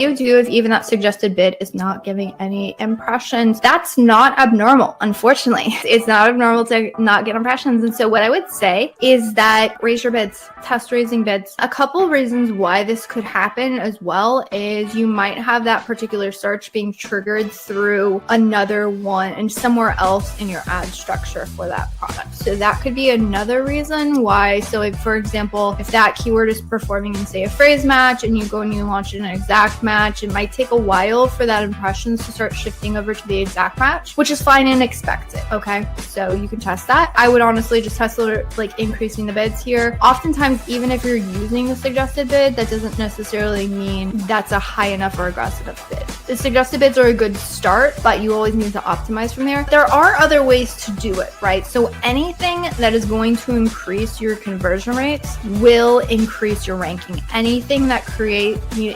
you do if even that suggested bid is not giving any impressions. That's not abnormal, unfortunately. It's not abnormal to not get impressions. And so what I would say is that raise your bids, test raising bids. A couple reasons why this could happen as well is you might have that particular search being triggered through another one and somewhere else in your ad structure for that product. So that could be another reason why. So if, for example, if that keyword is performing in, say, a phrase match and you go and you launch an exact match, it might take a while for that impressions to start shifting over to the exact match, which is fine and expected. Okay, so you can test that. I would honestly just test like increasing the bids here. Oftentimes, even if you're using a suggested bid, that doesn't necessarily mean that's a high enough or aggressive bid. The suggested bids are a good start, but you always need to optimize from there. There are other ways to do it, right? So anything that is going to increase your conversion rates will increase your ranking. Anything that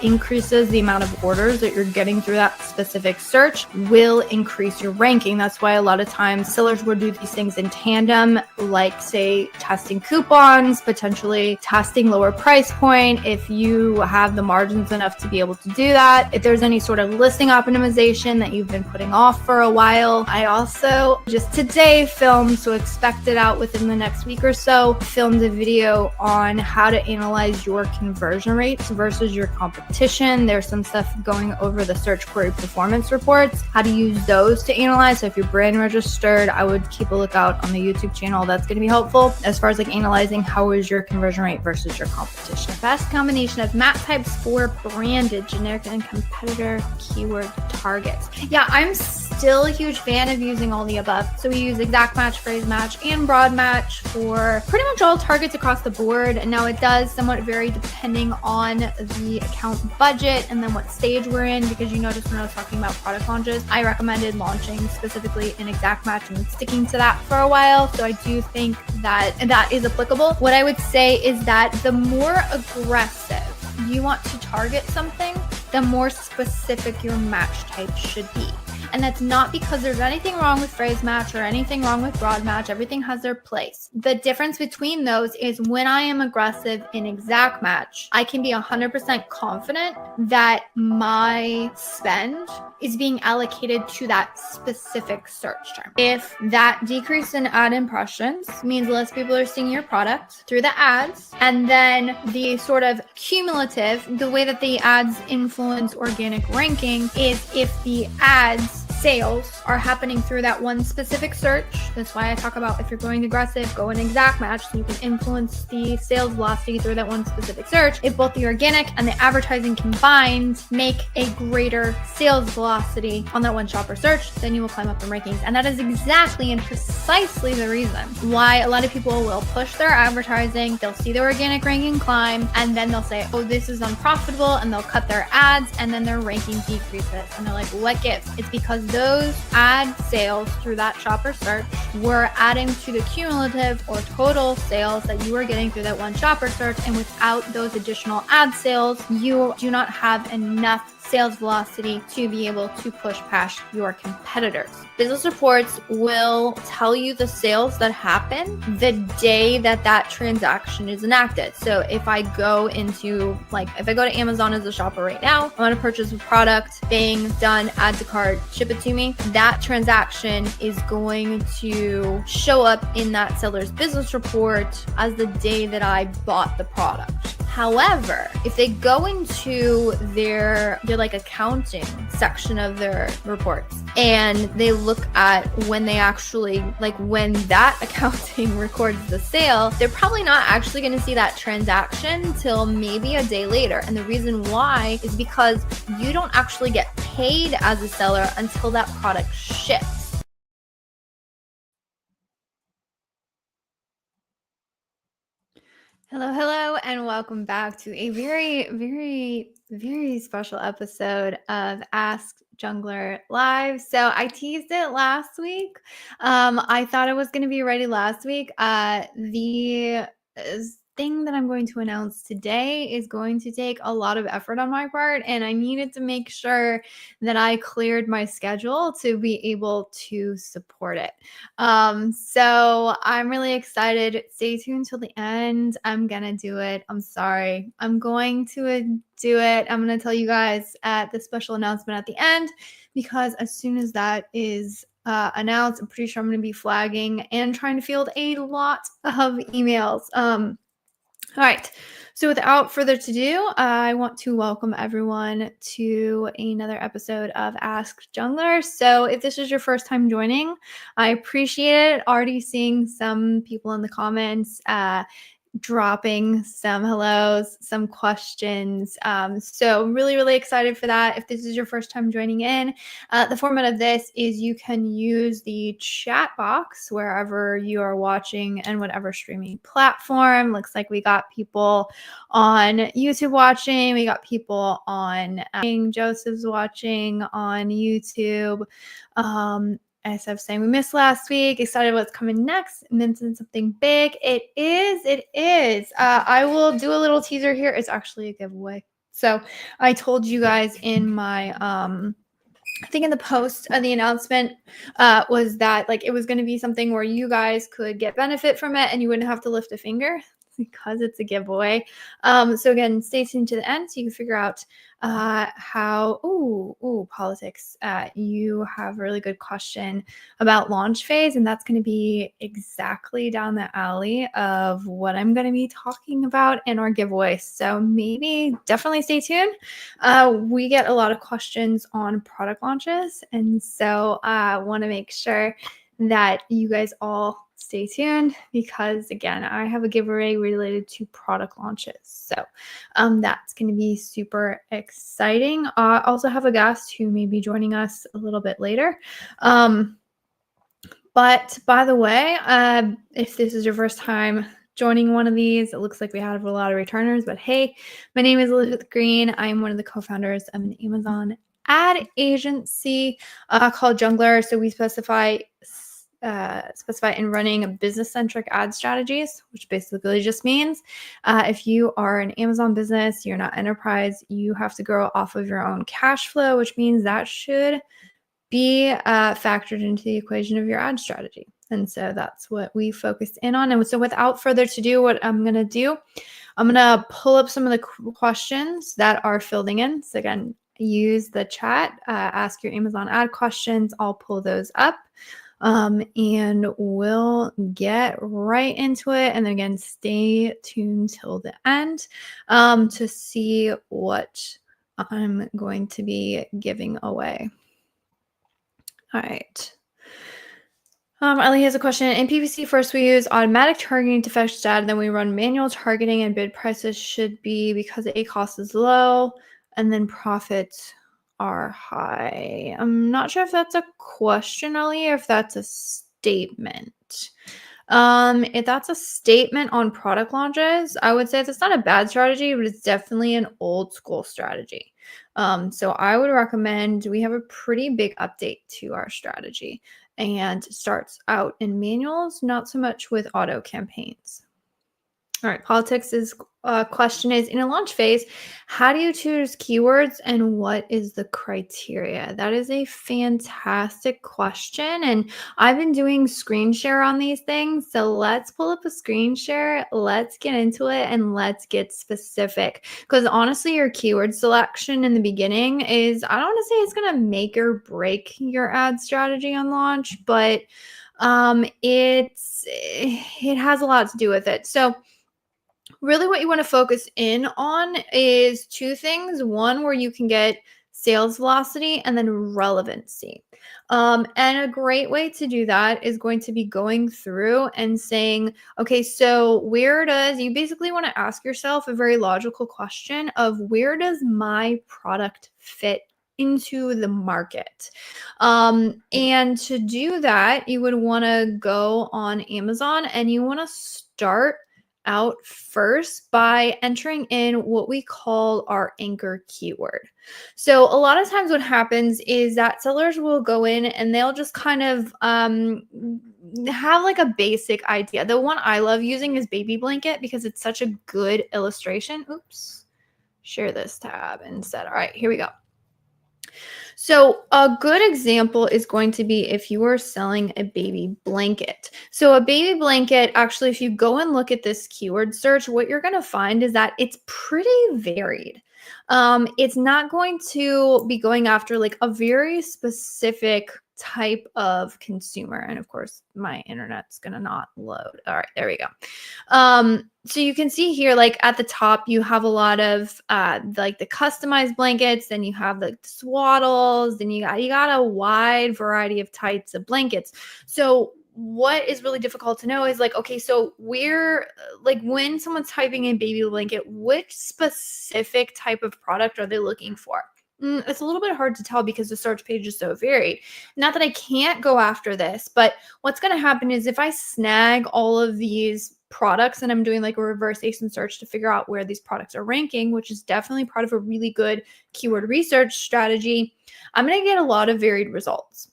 increases the amount of orders that you're getting through that specific search will increase your ranking. That's why a lot of times sellers will do these things in tandem, like, say, testing coupons, potentially testing lower price point if you have the margins enough to be able to do that. If there's any sort of listing optimization that you've been putting off for a while. I also just today filmed, so expect it out within the next week or so, filmed a video on how to analyze your conversion rates versus your competition. There's some stuff going over the search query performance reports, how to use those to analyze. So if you're brand registered, I would keep a lookout on the YouTube channel. That's going to be helpful as far as like analyzing how is your conversion rate versus your competition. Best combination of map types for branded, generic, and competitor keyword targets. Yeah, I'm still a huge fan of using all the above. So we use exact match, phrase match, and broad match for pretty much all targets across the board. And now it does somewhat vary depending on the account budget and then what stage we're in, because you notice when I was talking about product launches, I recommended launching specifically an exact match and sticking to that for a while. So I do think that that is applicable. What I would say is that the more aggressive you want to target something, the more specific your match type should be. And that's not because there's anything wrong with phrase match or anything wrong with broad match. Everything has their place. The difference between those is when I am aggressive in exact match, I can be 100% confident that my spend is being allocated to that specific search term. If that decrease in ad impressions means less people are seeing your product through the ads, and then the sort of cumulative, the way that the ads influence organic ranking is if the ads sales are happening through that one specific search. That's why I talk about if you're going aggressive, go an exact match so you can influence the sales velocity through that one specific search. If both the organic and the advertising combined make a greater sales velocity on that one shopper search, then you will climb up in rankings. And that is exactly and precisely the reason why a lot of people will push their advertising, they'll see their organic ranking climb, and then they'll say, oh, this is unprofitable, and they'll cut their ads, and then their ranking decreases. And they're like, what gives? It's because those ad sales through that shopper search were adding to the cumulative or total sales that you were getting through that one shopper search. And without those additional ad sales, you do not have enough sales velocity to be able to push past your competitors. Business reports will tell you the sales that happen the day that that transaction is enacted. So if I go into, if I go to Amazon as a shopper right now, I want to purchase a product, bang, done, add to cart, ship it to me. That transaction is going to show up in that seller's business report as the day that I bought the product. However, if they go into their accounting section of their reports and they look at when they actually, when that accounting records the sale, they're probably not actually going to see that transaction till maybe a day later. And the reason why is because you don't actually get paid as a seller until that product ships. Hello, and welcome back to a very, very, very special episode of Ask Junglr Live. So I teased it last week. I thought it was going to be ready last week. The thing that I'm going to announce today is going to take a lot of effort on my part, and I needed to make sure that I cleared my schedule to be able to support it. So I'm really excited. Stay tuned till the end. I'm gonna do it. I'm sorry. I'm going to do it. I'm gonna tell you guys at the special announcement at the end, because as soon as that is announced, I'm pretty sure I'm going to be flagging and trying to field a lot of emails. All right. So without further ado, I want to welcome everyone to another episode of Ask Junglr. So if this is your first time joining, I appreciate it. Already seeing some people in the comments dropping some hellos, some questions. So really, really excited for that. If this is your first time joining in, the format of this is you can use the chat box wherever you are watching and whatever streaming platform. Looks like we got people on YouTube watching. We got people on Joseph's watching on YouTube. As I was saying, we missed last week. Excited what's coming next. Mentioned something big. It is. I will do a little teaser here. It's actually a giveaway. So I told you guys in my I think in the post of the announcement was that like it was going to be something where you guys could get benefit from it and you wouldn't have to lift a finger because it's a giveaway. So again, stay tuned to the end so you can figure out how, politics. You have a really good question about launch phase, and that's going to be exactly down the alley of what I'm going to be talking about in our giveaway. So maybe definitely stay tuned. We get a lot of questions on product launches, and so I want to make sure that you guys all stay tuned because again, I have a giveaway related to product launches. So that's going to be super exciting. I also have a guest who may be joining us a little bit later. But by the way, if this is your first time joining one of these, it looks like we have a lot of returners, but hey, my name is Elizabeth Green. I am one of the co-founders of an Amazon ad agency called Junglr. So we specify in running business-centric ad strategies, which basically just means if you are an Amazon business, you're not enterprise, you have to grow off of your own cash flow, which means that should be factored into the equation of your ad strategy. And so that's what we focused in on. And so without further ado, what I'm going to do, I'm going to pull up some of the questions that are filling in. So again, use the chat, ask your Amazon ad questions. I'll pull those up. And we'll get right into it. And then again, stay tuned till the end to see what I'm going to be giving away. All right. Ellie has a question. In PPC, first we use automatic targeting to fetch data, then we run manual targeting, and bid prices should be because the A cost is low, and then profits are high. I'm not sure if that's a question, Ellie, or if that's a statement. If that's a statement on product launches, I would say that's not a bad strategy, but it's definitely an old school strategy. So I would recommend, we have a pretty big update to our strategy, and it starts out in manuals, not so much with auto campaigns. All right, politics is question is, in a launch phase, how do you choose keywords and what is the criteria? That is a fantastic question. And I've been doing screen share on these things. So let's pull up a screen share. Let's get into it and let's get specific. Because honestly, your keyword selection in the beginning is, I don't want to say it's going to make or break your ad strategy on launch, but it has a lot to do with it. So really what you want to focus in on is two things. One, where you can get sales velocity, and then relevancy. And a great way to do that is going to be going through and saying, okay, so where does, you basically want to ask yourself a very logical question of where does my product fit into the market? And to do that, you would want to go on Amazon and you want to start out first by entering in what we call our anchor keyword. So a lot of times what happens is that sellers will go in and they'll just kind of have like a basic idea. The one I love using is baby blanket because it's such a good illustration. Oops, share this tab instead. All right, here we go. So a good example is going to be if you are selling a baby blanket. So a baby blanket, actually, if you go and look at this keyword search, what you're going to find is that it's pretty varied. It's not going to be going after like a very specific type of consumer. And of course, my internet's going to not load. All right, there we go. So you can see here, like at the top, you have a lot of like the customized blankets, then you have the swaddles, then you got a wide variety of types of blankets. So what is really difficult to know is like, okay, so we're like when someone's typing in baby blanket, which specific type of product are they looking for? It's a little bit hard to tell because the search page is so varied. Not that I can't go after this, but what's going to happen is if I snag all of these products and I'm doing like a reverse ASIN search to figure out where these products are ranking, which is definitely part of a really good keyword research strategy, I'm going to get a lot of varied results.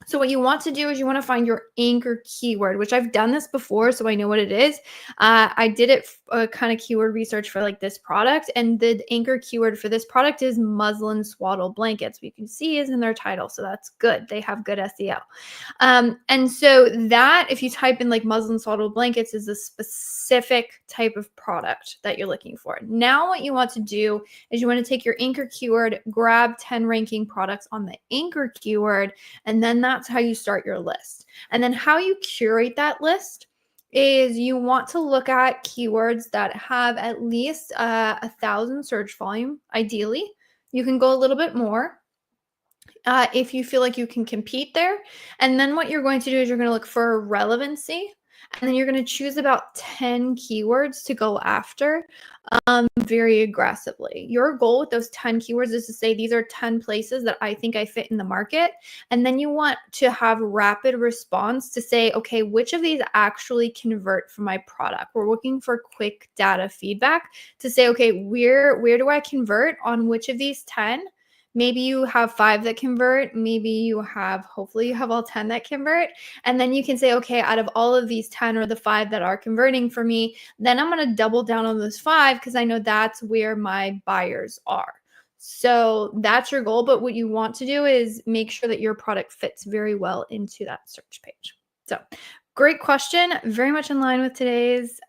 So what you want to do is you want to find your anchor keyword, which I've done this before, so I know what it is. I did it kind of keyword research for like this product, and the anchor keyword for this product is muslin swaddle blankets. You can see is in their title, so that's good. They have good SEO. And so that if you type in like muslin swaddle blankets is a specific type of product that you're looking for. Now what you want to do is you want to take your anchor keyword, grab 10 ranking products on the anchor keyword, and then that's how you start your list. And then how you curate that list is you want to look at keywords that have at least 1,000 search volume. Ideally, you can go a little bit more if you feel like you can compete there. And then what you're going to do is you're going to look for relevancy, and then you're going to choose about 10 keywords to go after very aggressively. Your goal with those 10 keywords is to say these are 10 places that I think I fit in the market. And then you want to have rapid response to say, okay, which of these actually convert for my product? We're looking for quick data feedback to say, okay, where do I convert on which of these 10? Maybe you have 5 that convert. Maybe you have, hopefully you have all 10 that convert. And then you can say, okay, out of all of these 10 or the 5 that are converting for me, then I'm going to double down on those 5 because I know that's where my buyers are. So that's your goal. But what you want to do is make sure that your product fits very well into that search page. So great question. Very much in line with today's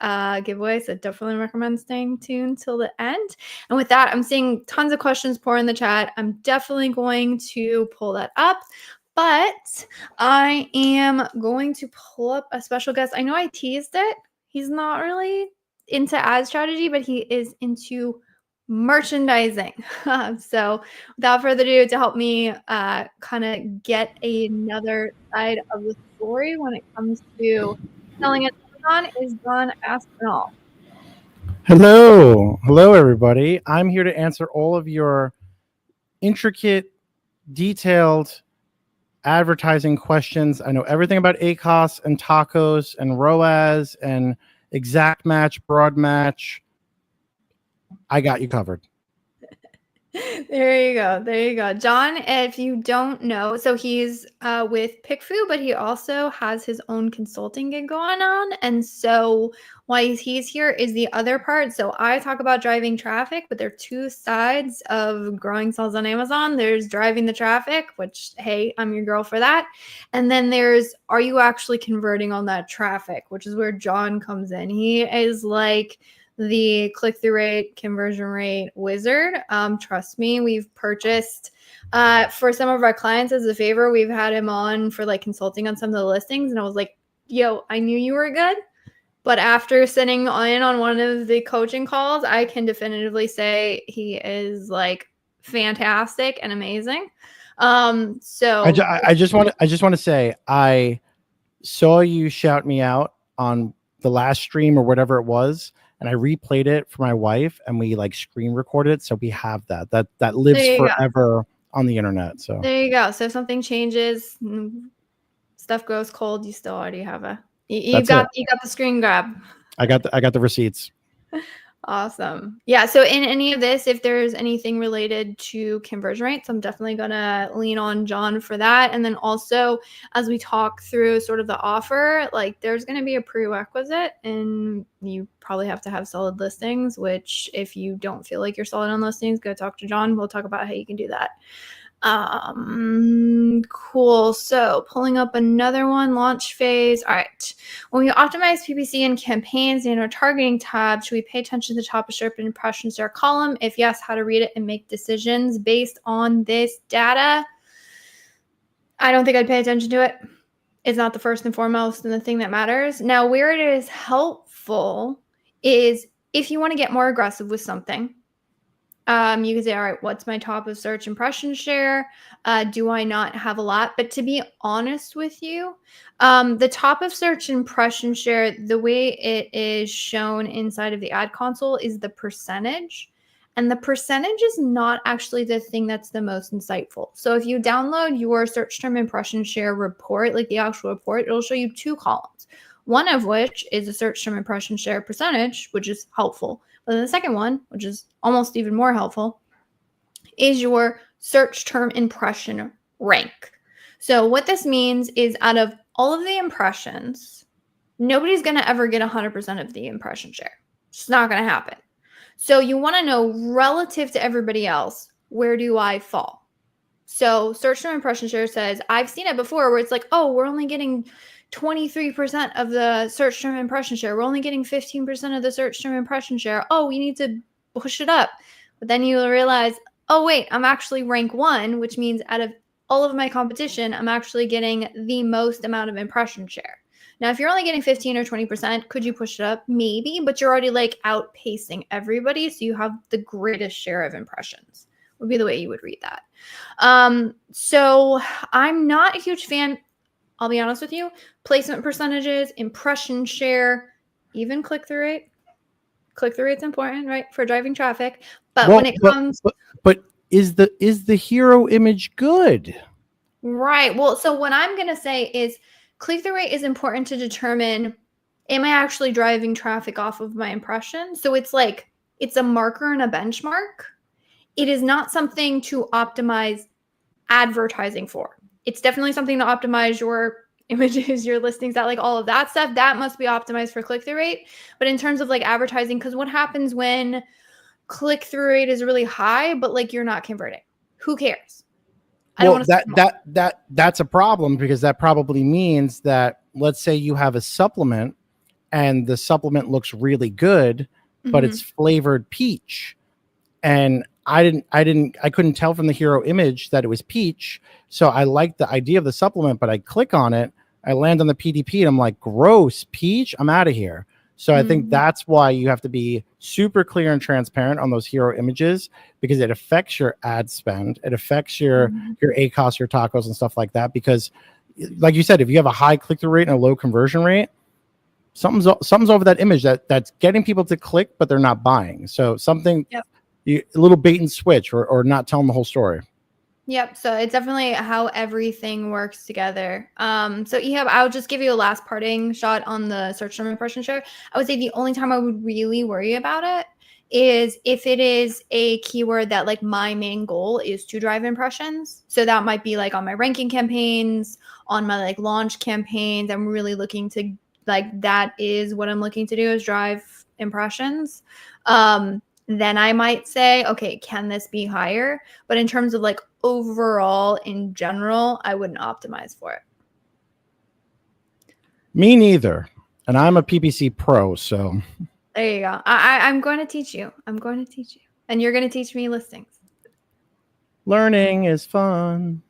giveaway. So definitely recommend staying tuned till the end. And with that, I'm seeing tons of questions pour in the chat. I'm definitely going to pull that up. But I am going to pull up a special guest. I know I teased it. He's not really into ad strategy, but he is into merchandising. So without further ado, to help me kind of get another side of the story when it comes to selling at Amazon is John Aspinall. Hello everybody. I'm here to answer all of your intricate, detailed advertising questions. I know everything about ACOS and tacos and ROAS and exact match, broad match. I got you covered. There you go. John, if you don't know, so he's with PickFu, but he also has his own consulting gig going on. And so why he's here is the other part. So I talk about driving traffic, but there are two sides of growing sales on Amazon. There's driving the traffic, which, hey, I'm your girl for that. And then there's, are you actually converting on that traffic, which is where John comes in. He is like the click-through rate, conversion rate wizard. Trust me, we've purchased for some of our clients as a favor. We've had him on for like consulting on some of the listings, and I was like, yo, I knew you were good, but after sitting in on one of the coaching calls, I can definitively say he is like fantastic and amazing. So I just want to say I saw you shout me out on the last stream or whatever it was, and I replayed it for my wife, and we like screen recorded it, so we have that lives forever on the internet. So there you go. So if something changes, stuff goes cold, you still already have you got the screen grab. I got the receipts. Awesome. Yeah. So in any of this, if there's anything related to conversion rates, I'm definitely going to lean on John for that. And then also, as we talk through sort of the offer, like there's going to be a prerequisite, and you probably have to have solid listings, which if you don't feel like you're solid on listings, go talk to John. We'll talk about how you can do that. Cool. So pulling up another one, launch phase. All right. When we optimize PPC and campaigns in our targeting tab, should we pay attention to the top of SERP and impressions to our column? If yes, how to read it and make decisions based on this data? I don't think I'd pay attention to it. It's not the first and foremost and the thing that matters. Now, where it is helpful is if you want to get more aggressive with something. You can say, all right, what's my top of search impression share? Do I not have a lot? But to be honest with you, the top of search impression share, the way it is shown inside of the ad console is the percentage. And the percentage is not actually the thing that's the most insightful. So if you download your search term impression share report, like the actual report, it'll show you 2 columns. One of which is a search term impression share percentage, which is helpful. But then the second one, which is almost even more helpful, is your search term impression rank. So what this means is out of all of the impressions, nobody's going to ever get 100% of the impression share. It's not going to happen. So you want to know relative to everybody else, where do I fall? So search term impression share says, I've seen it before where it's like, oh, we're only getting 23% of the search term impression share. We're only getting 15% of the search term impression share. Oh, we need to push it up. But then you realize, oh, wait, I'm actually rank 1, which means out of all of my competition, I'm actually getting the most amount of impression share. Now, if you're only getting 15 or 20%, could you push it up? Maybe, but you're already like outpacing everybody. So you have the greatest share of impressions would be the way you would read that. So I'm not a huge fan. I'll be honest with you, placement percentages, impression share, even click-through rate. Click-through rate's important, right, for driving traffic. But when it comes... But is the hero image good? Right. Well, so what I'm going to say is click-through rate is important to determine, am I actually driving traffic off of my impression? So it's like, it's a marker and a benchmark. It is not something to optimize advertising for. It's definitely something to optimize your images, your listings, that like all of that stuff, that must be optimized for click-through rate. But in terms of like advertising, because what happens when click-through rate is really high, but like you're not converting? Who cares? I don't want to that's a problem, because that probably means that, let's say you have a supplement and the supplement looks really good, but it's flavored peach. And I couldn't tell from the hero image that it was peach. So I liked the idea of the supplement, but I click on it, I land on the PDP and I'm like, gross, peach, I'm out of here. So I think that's why you have to be super clear and transparent on those hero images, because it affects your ad spend. It affects your ACOS, your tacos and stuff like that. Because like you said, if you have a high click-through rate and a low conversion rate, something's over that image that's getting people to click, but they're not buying. So something... Yep. A little bait and switch, or not telling the whole story. Yep. So it's definitely how everything works together. So Ehab, I'll just give you a last parting shot on the search term impression share. I would say the only time I would really worry about it is if it is a keyword that like my main goal is to drive impressions. So that might be like on my ranking campaigns, on my like launch campaigns. I'm really looking to like, that is what I'm looking to do, is drive impressions. Then I might say, okay, can this be higher? But in terms of like overall in general, I wouldn't optimize for it. Me neither. And I'm a PPC pro, so. There you go. I'm going to teach you. I'm going to teach you. And you're going to teach me listings. Learning is fun.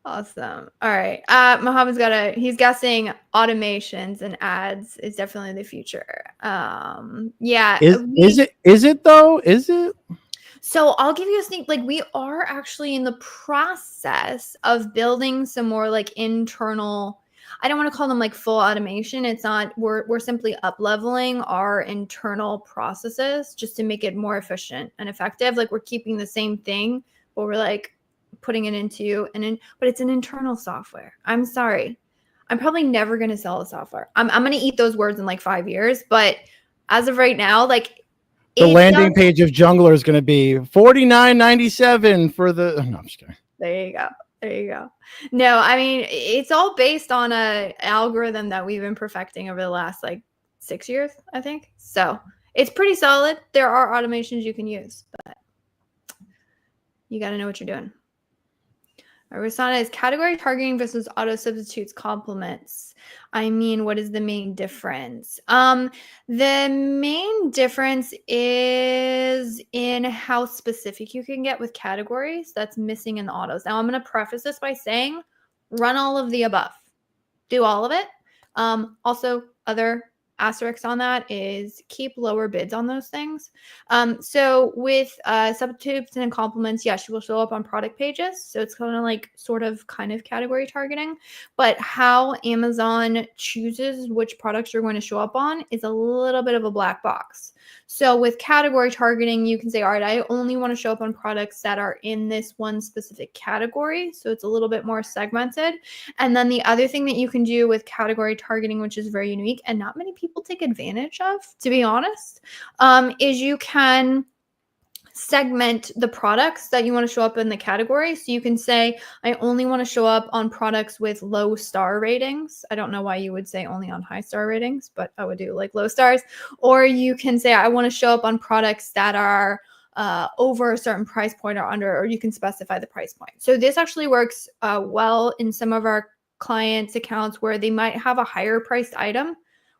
Awesome. All right. Mohammed's he's guessing automations and ads is definitely the future. Yeah. Is it though? Is it? So I'll give you a sneak, like we are actually in the process of building some more like internal, I don't want to call them like full automation. It's not, we're simply up leveling our internal processes just to make it more efficient and effective. Like we're keeping the same thing, but we're like putting it into but it's an internal software. I'm sorry. I'm probably never going to sell a software. I'm going to eat those words in like 5 years. But as of right now, like the landing page of Junglr is going to be $49.97 for the. No, I'm just kidding. There you go. There you go. No, I mean, it's all based on a algorithm that we've been perfecting over the last like 6 years, I think. So it's pretty solid. There are automations you can use, but you got to know what you're doing. Rosanna is category targeting versus auto substitutes complements. I mean, what is the main difference? The main difference is in how specific you can get with categories that's missing in the autos. Now, I'm going to preface this by saying run all of the above. Do all of it. Also, other asterisk on that is keep lower bids on those things. So with substitutes and complements, yes, you will show up on product pages. So it's kind of like kind of category targeting. But how Amazon chooses which products you're going to show up on is a little bit of a black box. So with category targeting, you can say, all right, I only want to show up on products that are in this one specific category. So it's a little bit more segmented. And then the other thing that you can do with category targeting, which is very unique and not many people take advantage of, to be honest, is you can segment the products that you want to show up in the category. So you can say, I only want to show up on products with low star ratings. I don't know why you would say only on high star ratings, but I would do like low stars. Or you can say, I want to show up on products that are over a certain price point or under, or you can specify the price point. So this actually works well in some of our clients' accounts where they might have a higher priced item.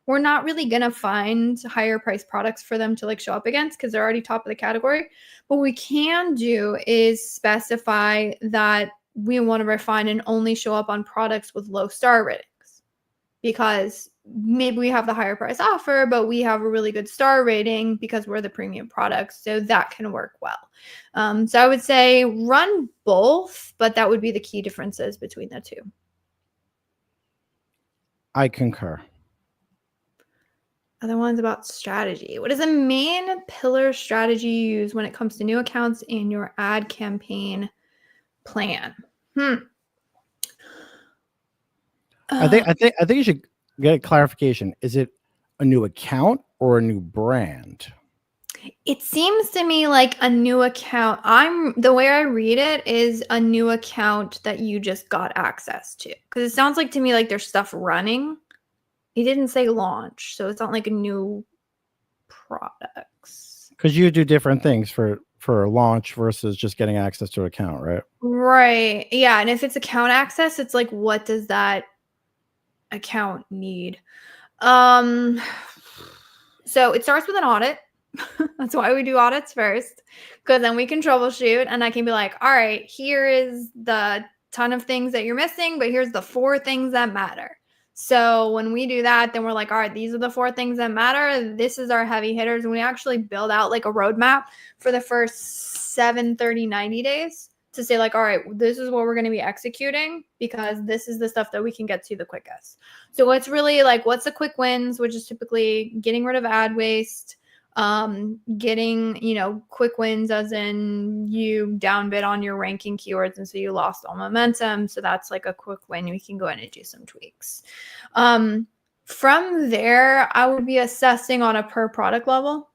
We're not really going to find higher priced products for them to like show up against because they're already top of the category. What we can do is specify that we want to refine and only show up on products with low star ratings because maybe we have the higher price offer, but we have a really good star rating because we're the premium product. So that can work well. So I would say run both, but that would be the key differences between the two. I concur. Other ones about strategy. What is the main pillar strategy you use when it comes to new accounts in your ad campaign plan? I think you should get a clarification. Is it a new account or a new brand? It seems to me like a new account. The way I read it is a new account that you just got access to. Because it sounds like to me like there's stuff running. He didn't say launch, so it's not like a new products. Because you do different things for a launch versus just getting access to an account, right? Right. Yeah. And if it's account access, it's like, what does that account need? So it starts with an audit. That's why we do audits first, because then we can troubleshoot and I can be like, all right, here is the ton of things that you're missing, but here's the 4 things that matter. So when we do that, then we're like, all right, these are the 4 things that matter. This is our heavy hitters. And we actually build out like a roadmap for the first 7, 30, 90 days to say like, all right, this is what we're going to be executing because this is the stuff that we can get to the quickest. So it's really like, what's the quick wins, which is typically getting rid of ad waste, getting, quick wins as in you downbid on your ranking keywords. And so you lost all momentum. So that's like a quick win. We can go in and do some tweaks. From there, I would be assessing on a per product level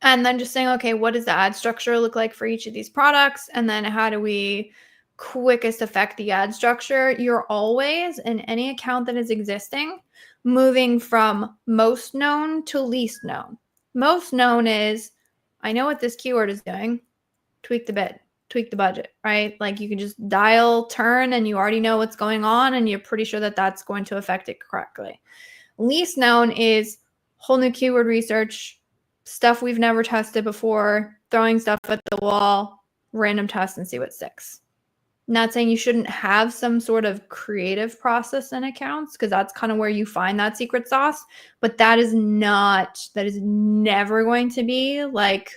and then just saying, okay, what does the ad structure look like for each of these products? And then how do we quickest affect the ad structure? You're always in any account that is existing, moving from most known to least known. Most known is, I know what this keyword is doing, tweak the bid, tweak the budget, right? Like you can just dial, turn, and you already know what's going on and you're pretty sure that that's going to affect it correctly. Least known is whole new keyword research, stuff we've never tested before, throwing stuff at the wall, random test and see what sticks. Not saying you shouldn't have some sort of creative process in accounts because that's kind of where you find that secret sauce, but that is never going to be like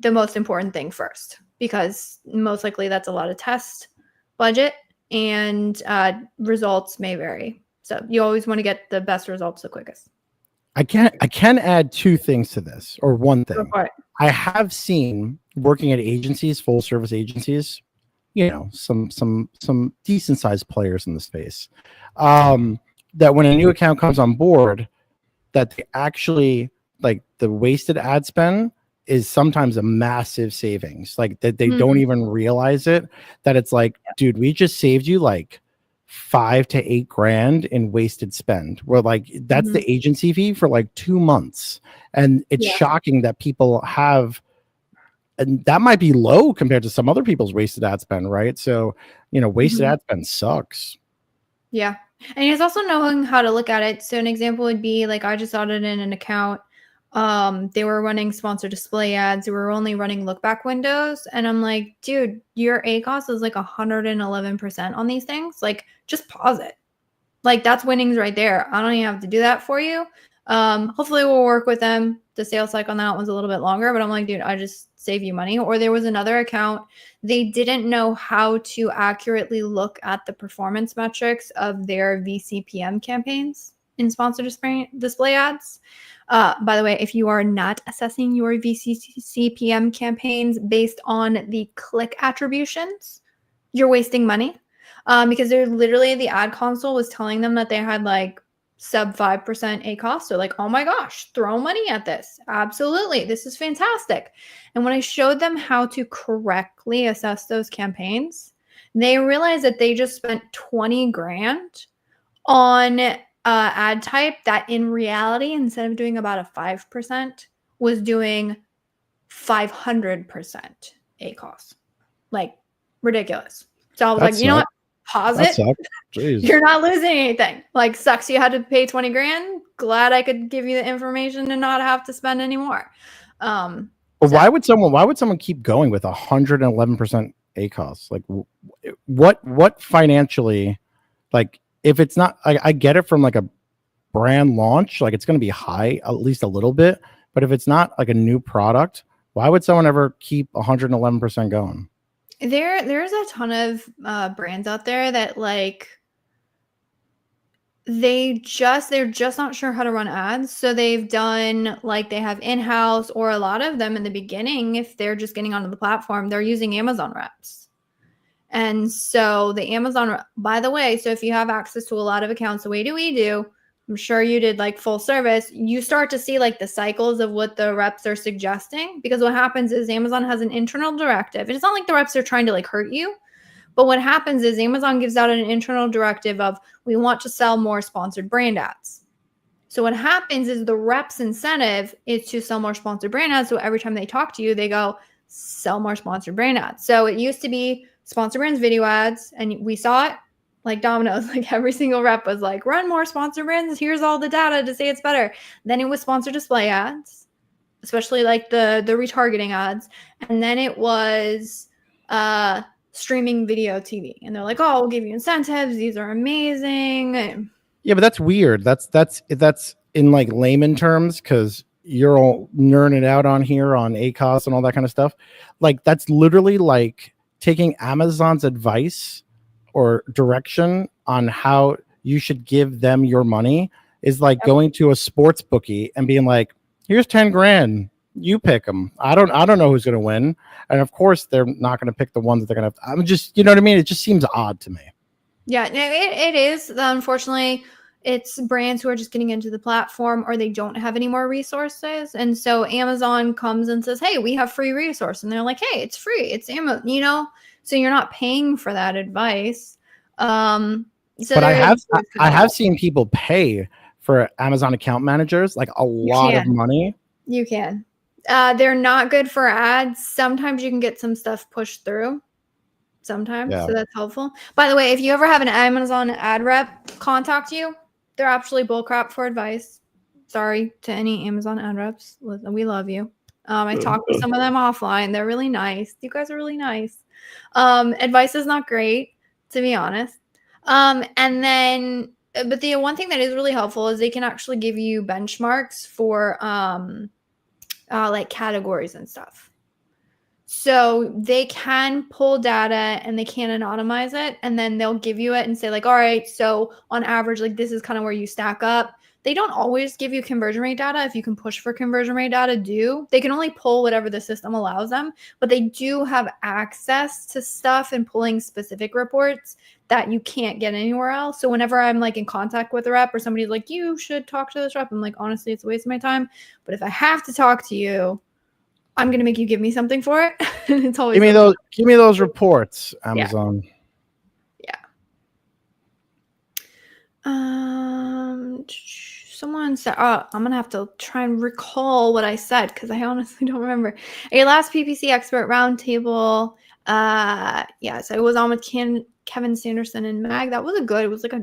the most important thing first because most likely that's a lot of test budget and results may vary. So you always want to get the best results the quickest. I can add 2 things to this, or one thing. I have seen working at agencies, full service agencies, some decent sized players in the space, that when a new account comes on board, that they actually, like, the wasted ad spend is sometimes a massive savings, like that they don't even realize it, that it's like, dude, we just saved you like 5 to 8 grand in wasted spend. Where like that's the agency fee for like 2 months. And it's shocking that people have, and that might be low compared to some other people's wasted ad spend, right? So, wasted ad spend sucks. Yeah. And it's also knowing how to look at it. So an example would be like, I just audited an account. They were running sponsored display ads. They were only running look back windows. And I'm like, dude, your ACOS is like 111% on these things. Like, just pause it. Like, that's winnings right there. I don't even have to do that for you. Hopefully we'll work with them. The sales cycle on that was a little bit longer, but I'm like, dude, I just save you money. Or there was another account. They didn't know how to accurately look at the performance metrics of their VCPM campaigns in sponsored display ads. By the way, if you are not assessing your VCPM campaigns based on the click attributions, you're wasting money. Because they're literally, the ad console was telling them that they had like sub 5% ACOS. They're like, oh my gosh, throw money at this. Absolutely. This is fantastic. And when I showed them how to correctly assess those campaigns, they realized that they just spent 20 grand on ad type that in reality, instead of doing about a 5%, was doing 500% ACOS. Like, ridiculous. So I was like, you know what? Pause it. Jeez. You're not losing anything. Like, sucks you had to pay 20 grand. Glad I could give you the information and not have to spend any more. But why would someone keep going with 111% ACOS? Like, what financially, like, if it's not, I get it from like a brand launch, like it's going to be high, at least a little bit. But if it's not like a new product, why would someone ever keep 111% going? There's a ton of brands out there that like they're just not sure how to run ads. So they've done like, they have in-house, or a lot of them in the beginning, if they're just getting onto the platform, they're using Amazon reps. And so the Amazon, by the way, so if you have access to a lot of accounts, the way do we do, I'm sure you did like full service, you start to see like the cycles of what the reps are suggesting, because what happens is Amazon has an internal directive. It's not like the reps are trying to like hurt you, but what happens is Amazon gives out an internal directive of, we want to sell more sponsored brand ads. So what happens is the rep's incentive is to sell more sponsored brand ads. So every time they talk to you, they go, sell more sponsored brand ads. So it used to be sponsor brands video ads, and we saw it like dominoes. Like, every single rep was like, run more sponsor brands, here's all the data to say it's better. Then it was sponsor display ads, especially like the retargeting ads, and then it was streaming video TV, and they're like, oh, we'll give you incentives, these are amazing. Yeah, but that's weird. That's in like layman terms, because you're all nerding out on here on ACOS and all that kind of stuff. Like, that's literally like taking Amazon's advice or direction on how you should give them your money is like going to a sports bookie and being like, here's 10 grand, you pick them. I don't know who's going to win. And of course they're not going to pick the ones that they're going to have. I'm just, you know what I mean? It just seems odd to me. Yeah, it is. Unfortunately, it's brands who are just getting into the platform, or they don't have any more resources. And so Amazon comes and says, hey, we have free resource. And they're like, hey, it's free. It's Amazon, so you're not paying for that advice. So but I have seen people pay for Amazon account managers, like a lot of money. You can. They're not good for ads. Sometimes you can get some stuff pushed through. Sometimes, so that's helpful. By the way, if you ever have an Amazon ad rep contact you, they're actually bullcrap for advice. Sorry to any Amazon ad reps. We love you. I talked to some of them offline. They're really nice. You guys are really nice. Advice is not great, to be honest. And then, but the one thing that is really helpful is they can actually give you benchmarks for like categories and stuff. So they can pull data and they can anonymize it, and then they'll give you it and say like, all right, so on average, like this is kind of where you stack up. They don't always give you conversion rate data. If you can push for conversion rate data, they can only pull whatever the system allows them, but they do have access to stuff and pulling specific reports that you can't get anywhere else. So whenever I'm like in contact with a rep or somebody's like, you should talk to this rep, I'm like, honestly, it's a waste of my time. But if I have to talk to you, I'm gonna make you give me something for it. It's always give me those reports, Amazon. Yeah. Someone said, I'm gonna have to try and recall what I said because I honestly don't remember. Your last PPC expert roundtable. Yes, I was on with Kevin Sanderson and Mag. That was it was like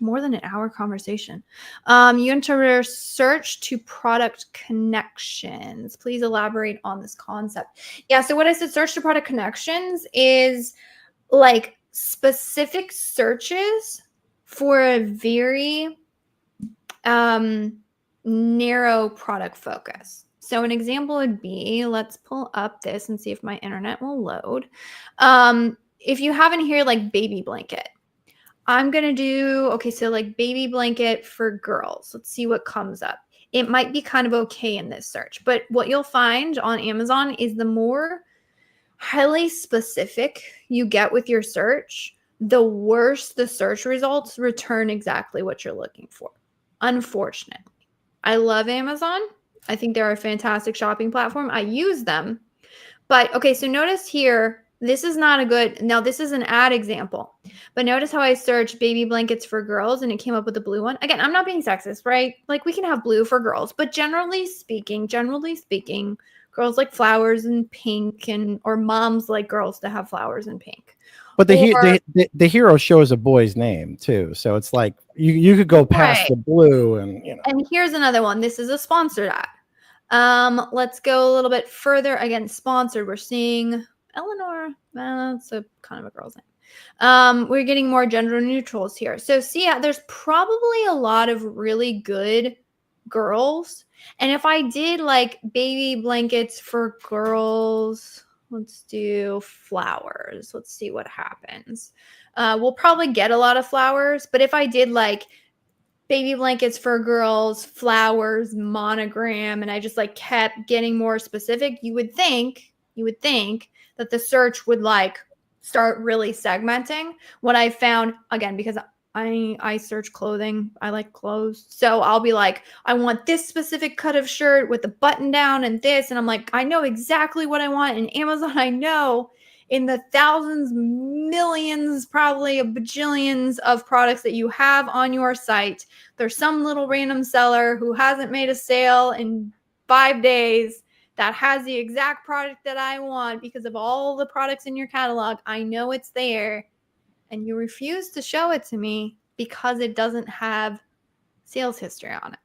more than an hour conversation. You enter search to product connections. Please elaborate on this concept. Yeah, so what I said, search to product connections is like specific searches for a very narrow product focus. So an example would be, let's pull up this and see if my internet will load. If you have in here like baby blanket, I'm going to do, so like baby blanket for girls. Let's see what comes up. It might be kind of okay in this search, but what you'll find on Amazon is the more highly specific you get with your search, the worse the search results return exactly what you're looking for. Unfortunately, I love Amazon. I think they're a fantastic shopping platform. I use them. But so notice here, this is not a good, now this is an ad example, but notice how I searched baby blankets for girls and it came up with the blue one. Again, I'm not being sexist, right? Like we can have blue for girls, but generally speaking, girls like flowers and pink, or moms like girls to have flowers and pink. But the hero shows a boy's name too, so it's like you could go past the blue and And here's another one. This is a sponsored ad. Let's go a little bit further. Again, sponsored. We're seeing Eleanor. That's a kind of a girl's name. We're getting more gender neutrals here. So see, there's probably a lot of really good girls. And if I did like baby blankets for girls, let's do flowers. Let's see what happens. We'll probably get a lot of flowers, but if I did like baby blankets for girls, flowers, monogram, and I just like kept getting more specific, you would think that the search would like start really segmenting. What I found, again, because I search clothing, I like clothes. So I'll be like, I want this specific cut of shirt with the button down and this. And I'm like, I know exactly what I want. And Amazon, I know in the thousands, millions, probably a bajillions of products that you have on your site, there's some little random seller who hasn't made a sale in 5 days that has the exact product that I want because of all the products in your catalog. I know it's there. And you refuse to show it to me because it doesn't have sales history on it.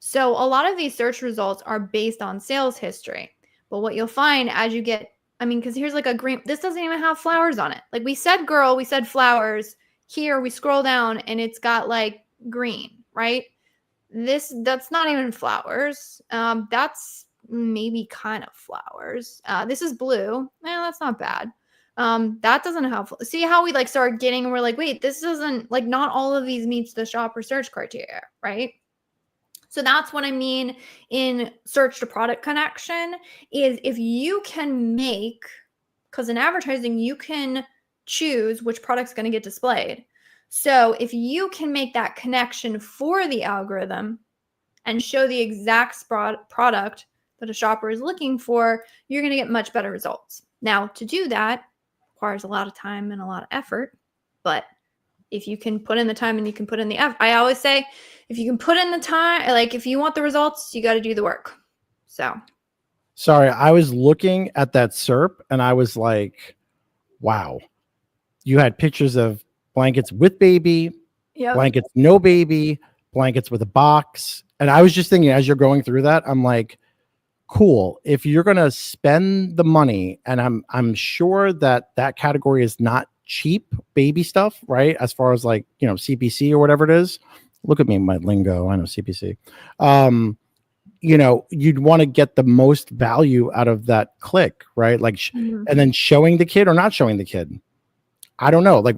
So a lot of these search results are based on sales history. But what you'll find as you get, because here's like a green, this doesn't even have flowers on it. Like we said girl, we said flowers. Here we scroll down and it's got like green, right? That's not even flowers. That's maybe kind of flowers. This is blue. That's not bad. That doesn't have, see how we like start getting, and we're like, wait, this doesn't, like, not all of these meets the shopper search criteria, right? So that's what I mean in search to product connection is if you can make, because in advertising, you can choose which product's going to get displayed. So if you can make that connection for the algorithm and show the exact product that a shopper is looking for, you're going to get much better results. Now, to do that, requires a lot of time and a lot of effort, but if you can put in the time and you can put in the effort, I always say, if you can put in the time, like if you want the results, you got to do the work. So, sorry, I was looking at that SERP and I was like, wow, you had pictures of blankets with baby, blankets no baby, blankets with a box, and I was just thinking as you're going through that, I'm like, cool. If you're going to spend the money, and I'm sure that category is not cheap baby stuff, right? As far as like, CPC or whatever it is. Look at me, my lingo. I know CPC. You'd want to get the most value out of that click, right? Like, and then showing the kid or not showing the kid. I don't know. Like,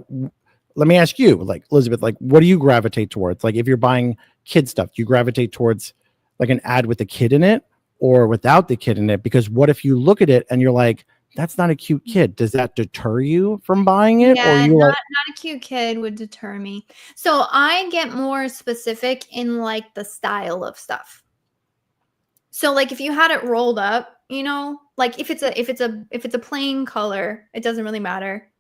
let me ask you, like, Elizabeth, like, what do you gravitate towards? Like, if you're buying kid stuff? Do you gravitate towards like an ad with a kid in it or without the kid in it? Because what if you look at it and you're like, that's not a cute kid? Does that deter you from buying it? Yeah, Or you not like, a cute kid would deter me. So I get more specific in like the style of stuff. So like if you had it rolled up, like if it's a plain color, it doesn't really matter.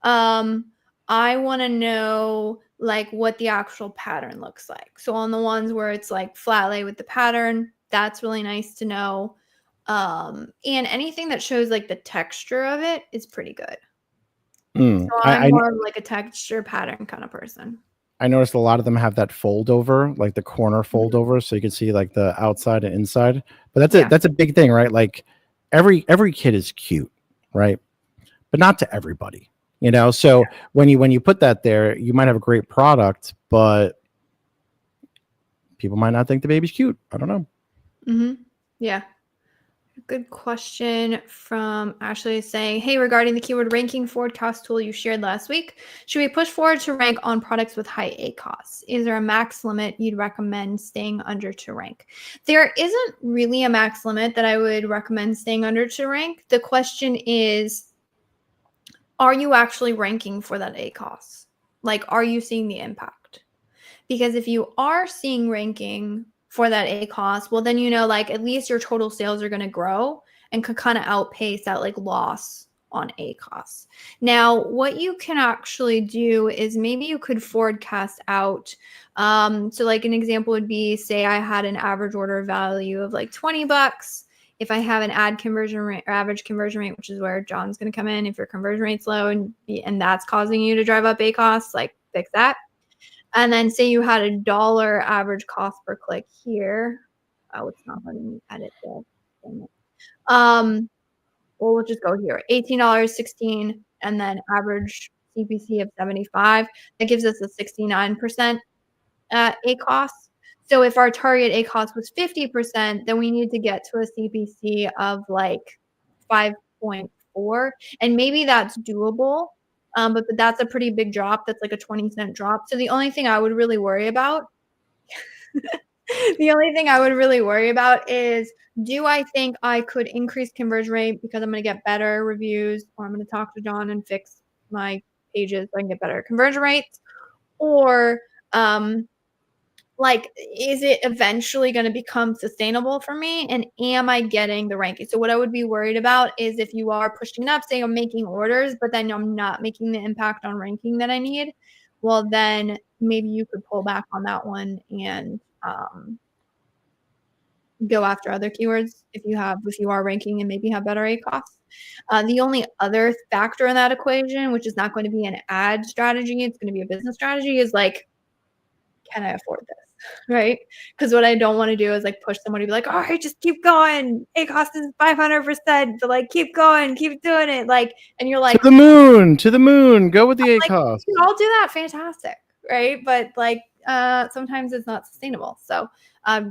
I want to know like what the actual pattern looks like. So on the ones where it's like flat lay with the pattern, that's really nice to know. And anything that shows like the texture of it is pretty good. So I'm more of like a texture pattern kind of person. I noticed a lot of them have that fold over, like the corner fold over, so you can see like the outside and inside. But that's a big thing, right? Like every kid is cute, right? But not to everybody, So when you put that there, you might have a great product, but people might not think the baby's cute. I don't know. Mm-hmm. Yeah. Good question from Ashley saying, hey, regarding the keyword ranking forecast tool you shared last week, should we push forward to rank on products with high ACOS? Is there a max limit you'd recommend staying under to rank? There isn't really a max limit that I would recommend staying under to rank. The question is, are you actually ranking for that ACOS? Like, are you seeing the impact? Because if you are seeing ranking for that ACOS, well, then like at least your total sales are going to grow and could kind of outpace that like loss on ACOS. Now, what you can actually do is maybe you could forecast out. So like an example would be, say I had an average order value of like $20. If I have an ad conversion rate or average conversion rate, which is where John's going to come in, if your conversion rate's low and that's causing you to drive up ACOS, like fix that. And then say you had $1 average cost per click here. Oh, it's not letting me edit this. Well, we'll just go here. $18.16 and then average CPC of 75. That gives us a 69% ACOS. So if our target ACOS was 50%, then we need to get to a CPC of like 5.4. And maybe that's doable. But that's a pretty big drop. That's like a 20-cent drop. So the only thing I would really worry about is, do I think I could increase conversion rate because I'm going to get better reviews, or I'm going to talk to John and fix my pages so I can get better conversion rates? Or like, is it eventually going to become sustainable for me? And am I getting the ranking? So what I would be worried about is if you are pushing it up, saying I'm making orders, but then I'm not making the impact on ranking that I need. Well, then maybe you could pull back on that one and go after other keywords if you are ranking and maybe have better ACOS. The only other factor in that equation, which is not going to be an ad strategy, it's going to be a business strategy, is like, can I afford this? Right? Because what I don't want to do is like push somebody to be like, all right, just keep going. ACOS is 500%, but like keep going, keep doing it. Like, and you're like, to the moon, go with the ACOS. Like, I'll do that. Fantastic. Right. But like sometimes it's not sustainable. So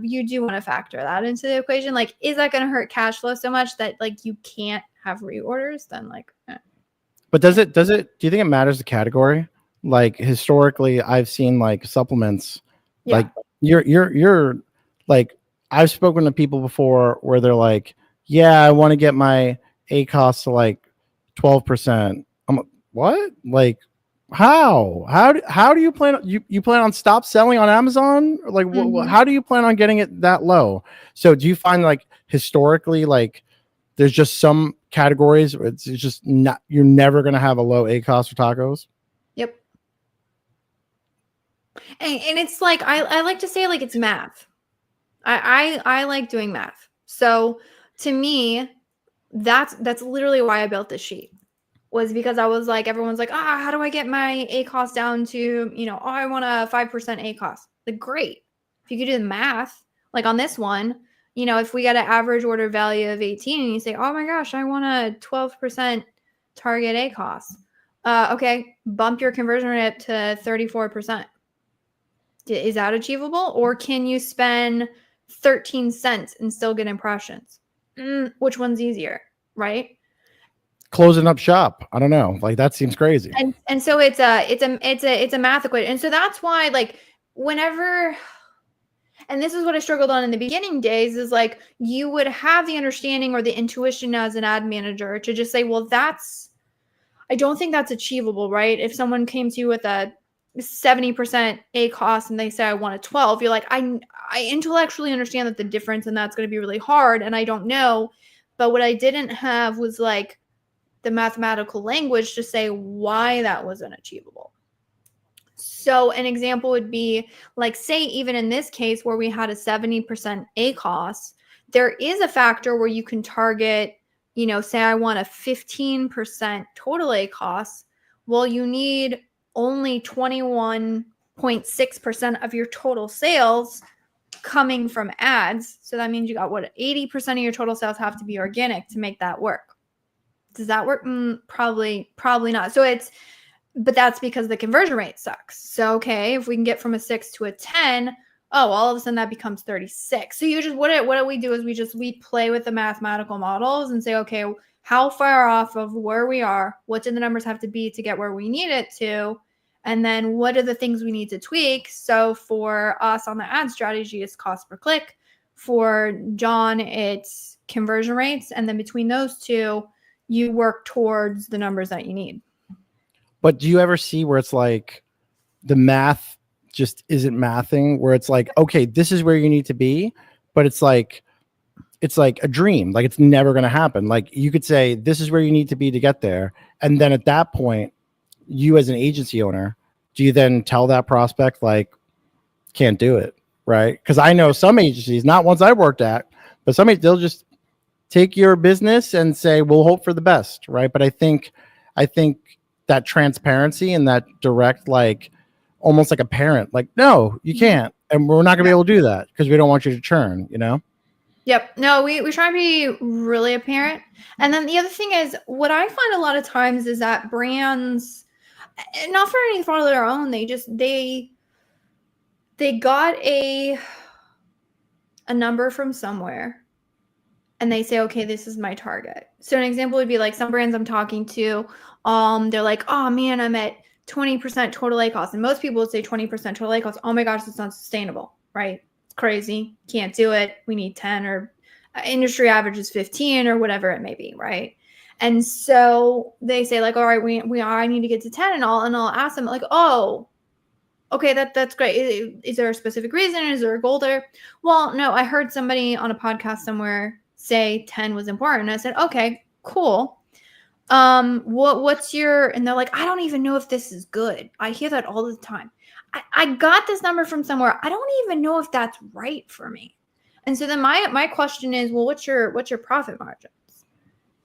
you do want to factor that into the equation. Like, is that going to hurt cash flow so much that like you can't have reorders? Then like, But do you think it matters the category? Like historically, I've seen like supplements, like you're like, I've spoken to people before where they're like, yeah, I want to get my ACOS to like 12%. I'm like, what? Like, how do you plan? You plan on stop selling on Amazon? Or like, how do you plan on getting it that low? So do you find like historically, like there's just some categories where it's just not, you're never going to have a low ACOS for tacos? Yep. And it's like, I like to say like it's math. I like doing math. So to me, that's literally why I built this sheet, was because I was like, everyone's like, how do I get my ACOS down to, I want a 5% ACOS. Like, great. If you could do the math, like on this one, if we got an average order value of 18 and you say, oh my gosh, I want a 12% target ACOS. Okay, bump your conversion rate to 34%. Is that achievable? Or can you spend 13 cents and still get impressions? Which one's easier, right? Closing up shop. I don't know. Like, that seems crazy. And so it's a math equation. And so that's why, like, whenever And this is what I struggled on in the beginning days, is like you would have the understanding or the intuition as an ad manager to just say, well, I don't think that's achievable, right? If someone came to you with a 70% ACOS and they say I want a 12, you're like, I intellectually understand that the difference and that's going to be really hard and I don't know. But what I didn't have was like the mathematical language to say why that wasn't achievable. So an example would be like, say, even in this case where we had a 70% ACOS, there is a factor where you can target, say I want a 15% total ACOS. Well, you need only 21.6% of your total sales coming from ads. So that means you got 80% of your total sales have to be organic to make that work. Does that work? Probably not. But that's because the conversion rate sucks. So, okay, if we can get from a 6 to a 10, all of a sudden that becomes 36. So you just, what we do is we play with the mathematical models and say, okay, how far off of where we are? What do the numbers have to be to get where we need it to? And then what are the things we need to tweak? So for us on the ad strategy, it's cost per click. For John, it's conversion rates. And then between those two, you work towards the numbers that you need. But do you ever see where it's like the math just isn't mathing, where it's like, okay, this is where you need to be, but it's like a dream. Like it's never going to happen. Like you could say, this is where you need to be to get there. And then at that point, you as an agency owner, do you then tell that prospect, like, can't do it, right? Because I know some agencies, not ones I worked at, but some they'll just take your business and say, we'll hope for the best, right? But I think that transparency and that direct, like almost like a parent, like, no, you can't. And we're not going to be able to do that because we don't want you to churn, Yep. No, we try to be really apparent. And then the other thing is, what I find a lot of times is that brands, not for any fault of their own, they got a number from somewhere and they say, okay, this is my target. So an example would be like some brands I'm talking to, they're like, oh man, I'm at 20% total ACOS. And most people would say 20% total ACOS. Oh my gosh, it's not sustainable, right? It's crazy. Can't do it. We need 10, or industry average is 15 or whatever it may be, right? And so they say like, all right, I need to get to 10 and I'll ask them like, oh, okay, that's great. Is there a specific reason? Is there a goal there? Well, no, I heard somebody on a podcast somewhere say 10 was important. I said, okay, cool. What's your, and they're like, I don't even know if this is good. I hear that all the time. I got this number from somewhere. I don't even know if that's right for me. And so then my question is, well, what's your profit margins?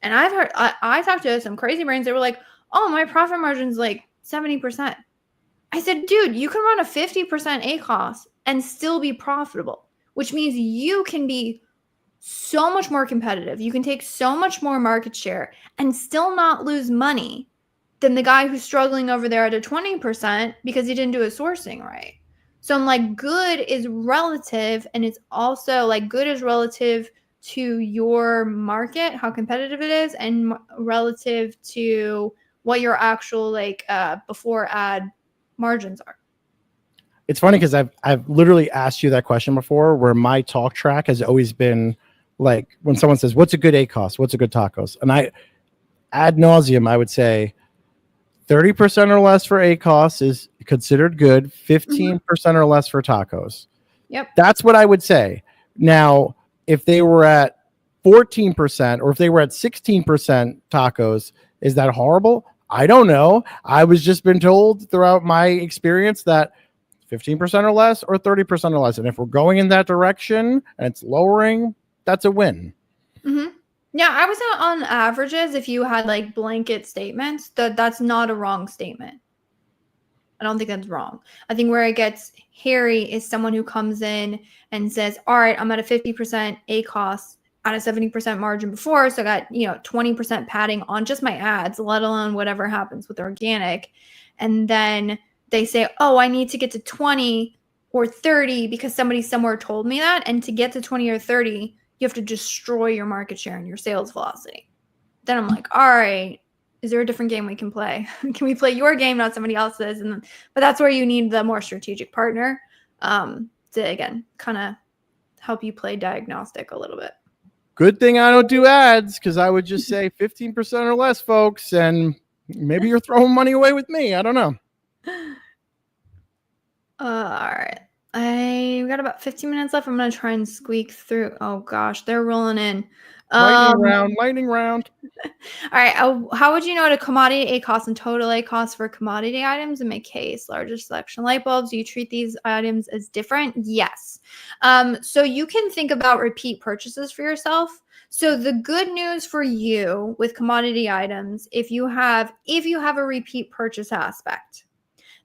And I've heard, I talked to some crazy brands that were like, oh, my profit margin's like 70%. I said, dude, you can run a 50% ACOS and still be profitable, which means you can be so much more competitive. You can take so much more market share and still not lose money than the guy who's struggling over there at a 20% because he didn't do his sourcing right. So I'm like, good is relative, and it's also like good is relative to your market, how competitive it is, and relative to what your actual like before ad margins are. It's funny because I've literally asked you that question before, where my talk track has always been like, when someone says, what's a good ACOS? What's a good tacos? And I, ad nauseum, I would say 30% or less for ACOS is considered good, 15% or less for tacos. Yep. That's what I would say. Now, if they were at 14% or if they were at 16% tacos, is that horrible? I don't know. I was just been told throughout my experience that 15% or less or 30% or less. And if we're going in that direction and it's lowering, that's a win. Mm-hmm. Yeah, I was on averages. If you had like blanket statements, that's not a wrong statement. I don't think that's wrong. I think where it gets hairy is someone who comes in and says, all right, I'm at a 50% ACOS at a 70% margin before. So I got, 20% padding on just my ads, let alone whatever happens with organic. And then they say, oh, I need to get to 20 or 30 because somebody somewhere told me that. And to get to 20 or 30, you have to destroy your market share and your sales velocity. Then I'm like, all right, is there a different game we can play? Can we play your game, not somebody else's? But that's where you need the more strategic partner. to, again, kind of help you play diagnostic a little bit. Good thing I don't do ads, because I would just say 15% or less, folks, and maybe you're throwing money away with me. I don't know. All right. I got about 15 minutes left. I'm going to try and squeak through. Oh, gosh, they're rolling in. Lightning round. All right. How would you know what a commodity ACOS and total ACOS for commodity items in my case? Larger selection light bulbs. Do you treat these items as different? Yes. So you can think about repeat purchases for yourself. So the good news for you with commodity items, if you have a repeat purchase aspect,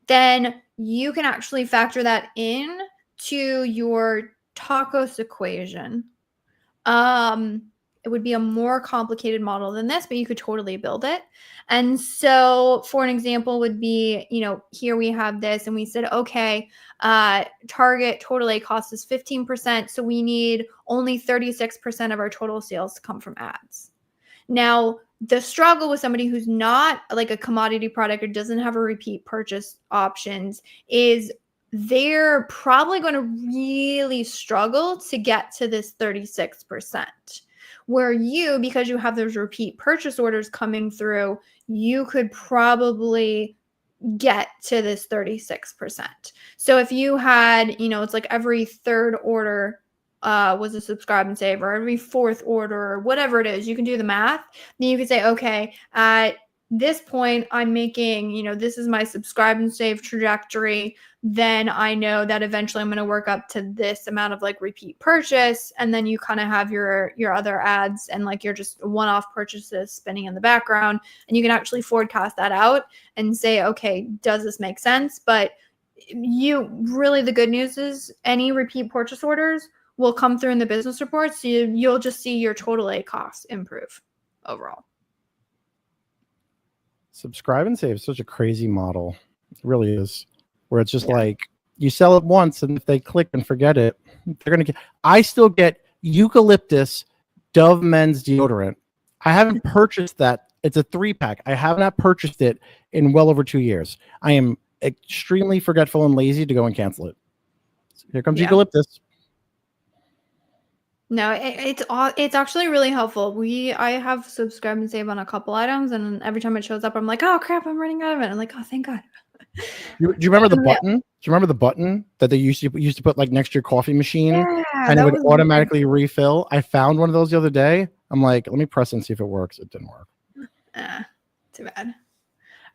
then you can actually factor that in to your tacos equation. It would be a more complicated model than this, but you could totally build it. And so for an example would be, here we have this and we said, okay, target total ACOS is 15%. So we need only 36% of our total sales to come from ads. Now, the struggle with somebody who's not like a commodity product or doesn't have a repeat purchase options is they're probably going to really struggle to get to this 36%. Where you, because you have those repeat purchase orders coming through, you could probably get to this 36%. So if you had, it's like every third order was a subscribe and save, or every fourth order, or whatever it is, you can do the math. Then you can say, okay, at this point, I'm making, this is my subscribe and save trajectory. Then I know that eventually I'm going to work up to this amount of like repeat purchase. And then you kind of have your other ads and like your just one-off purchases spinning in the background. And you can actually forecast that out and say, okay, does this make sense? But the good news is any repeat purchase orders will come through in the business report. So you'll just see your total ACOS improve overall. Subscribe and save is such a crazy model. It really is. Where it's just like you sell it once, and if they click and forget it, they're going to get. I still get eucalyptus Dove men's deodorant. I haven't purchased that. It's a 3-pack. I have not purchased it in well over 2 years. I am extremely forgetful and lazy to go and cancel it. So here comes eucalyptus. No, it's actually really helpful. I have subscribe and save on a couple items, and every time it shows up, I'm like, oh crap, I'm running out of it. I'm like, oh, thank God. Do you remember the button? Do you remember the button that they used to put like next to your coffee machine, and it would automatically refill? I found one of those the other day. I'm like, let me press and see if it works. It didn't work. Too bad.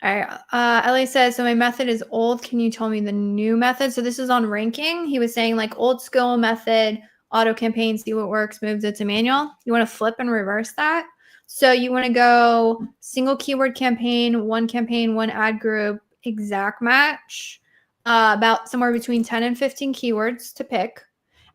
All right. Ellie says, so my method is old. Can you tell me the new method? So this is on ranking. He was saying like old school method, auto campaign, see what works, moves it to manual. You want to flip and reverse that. So you want to go single keyword campaign, one ad group, exact match, about somewhere between 10 and 15 keywords to pick.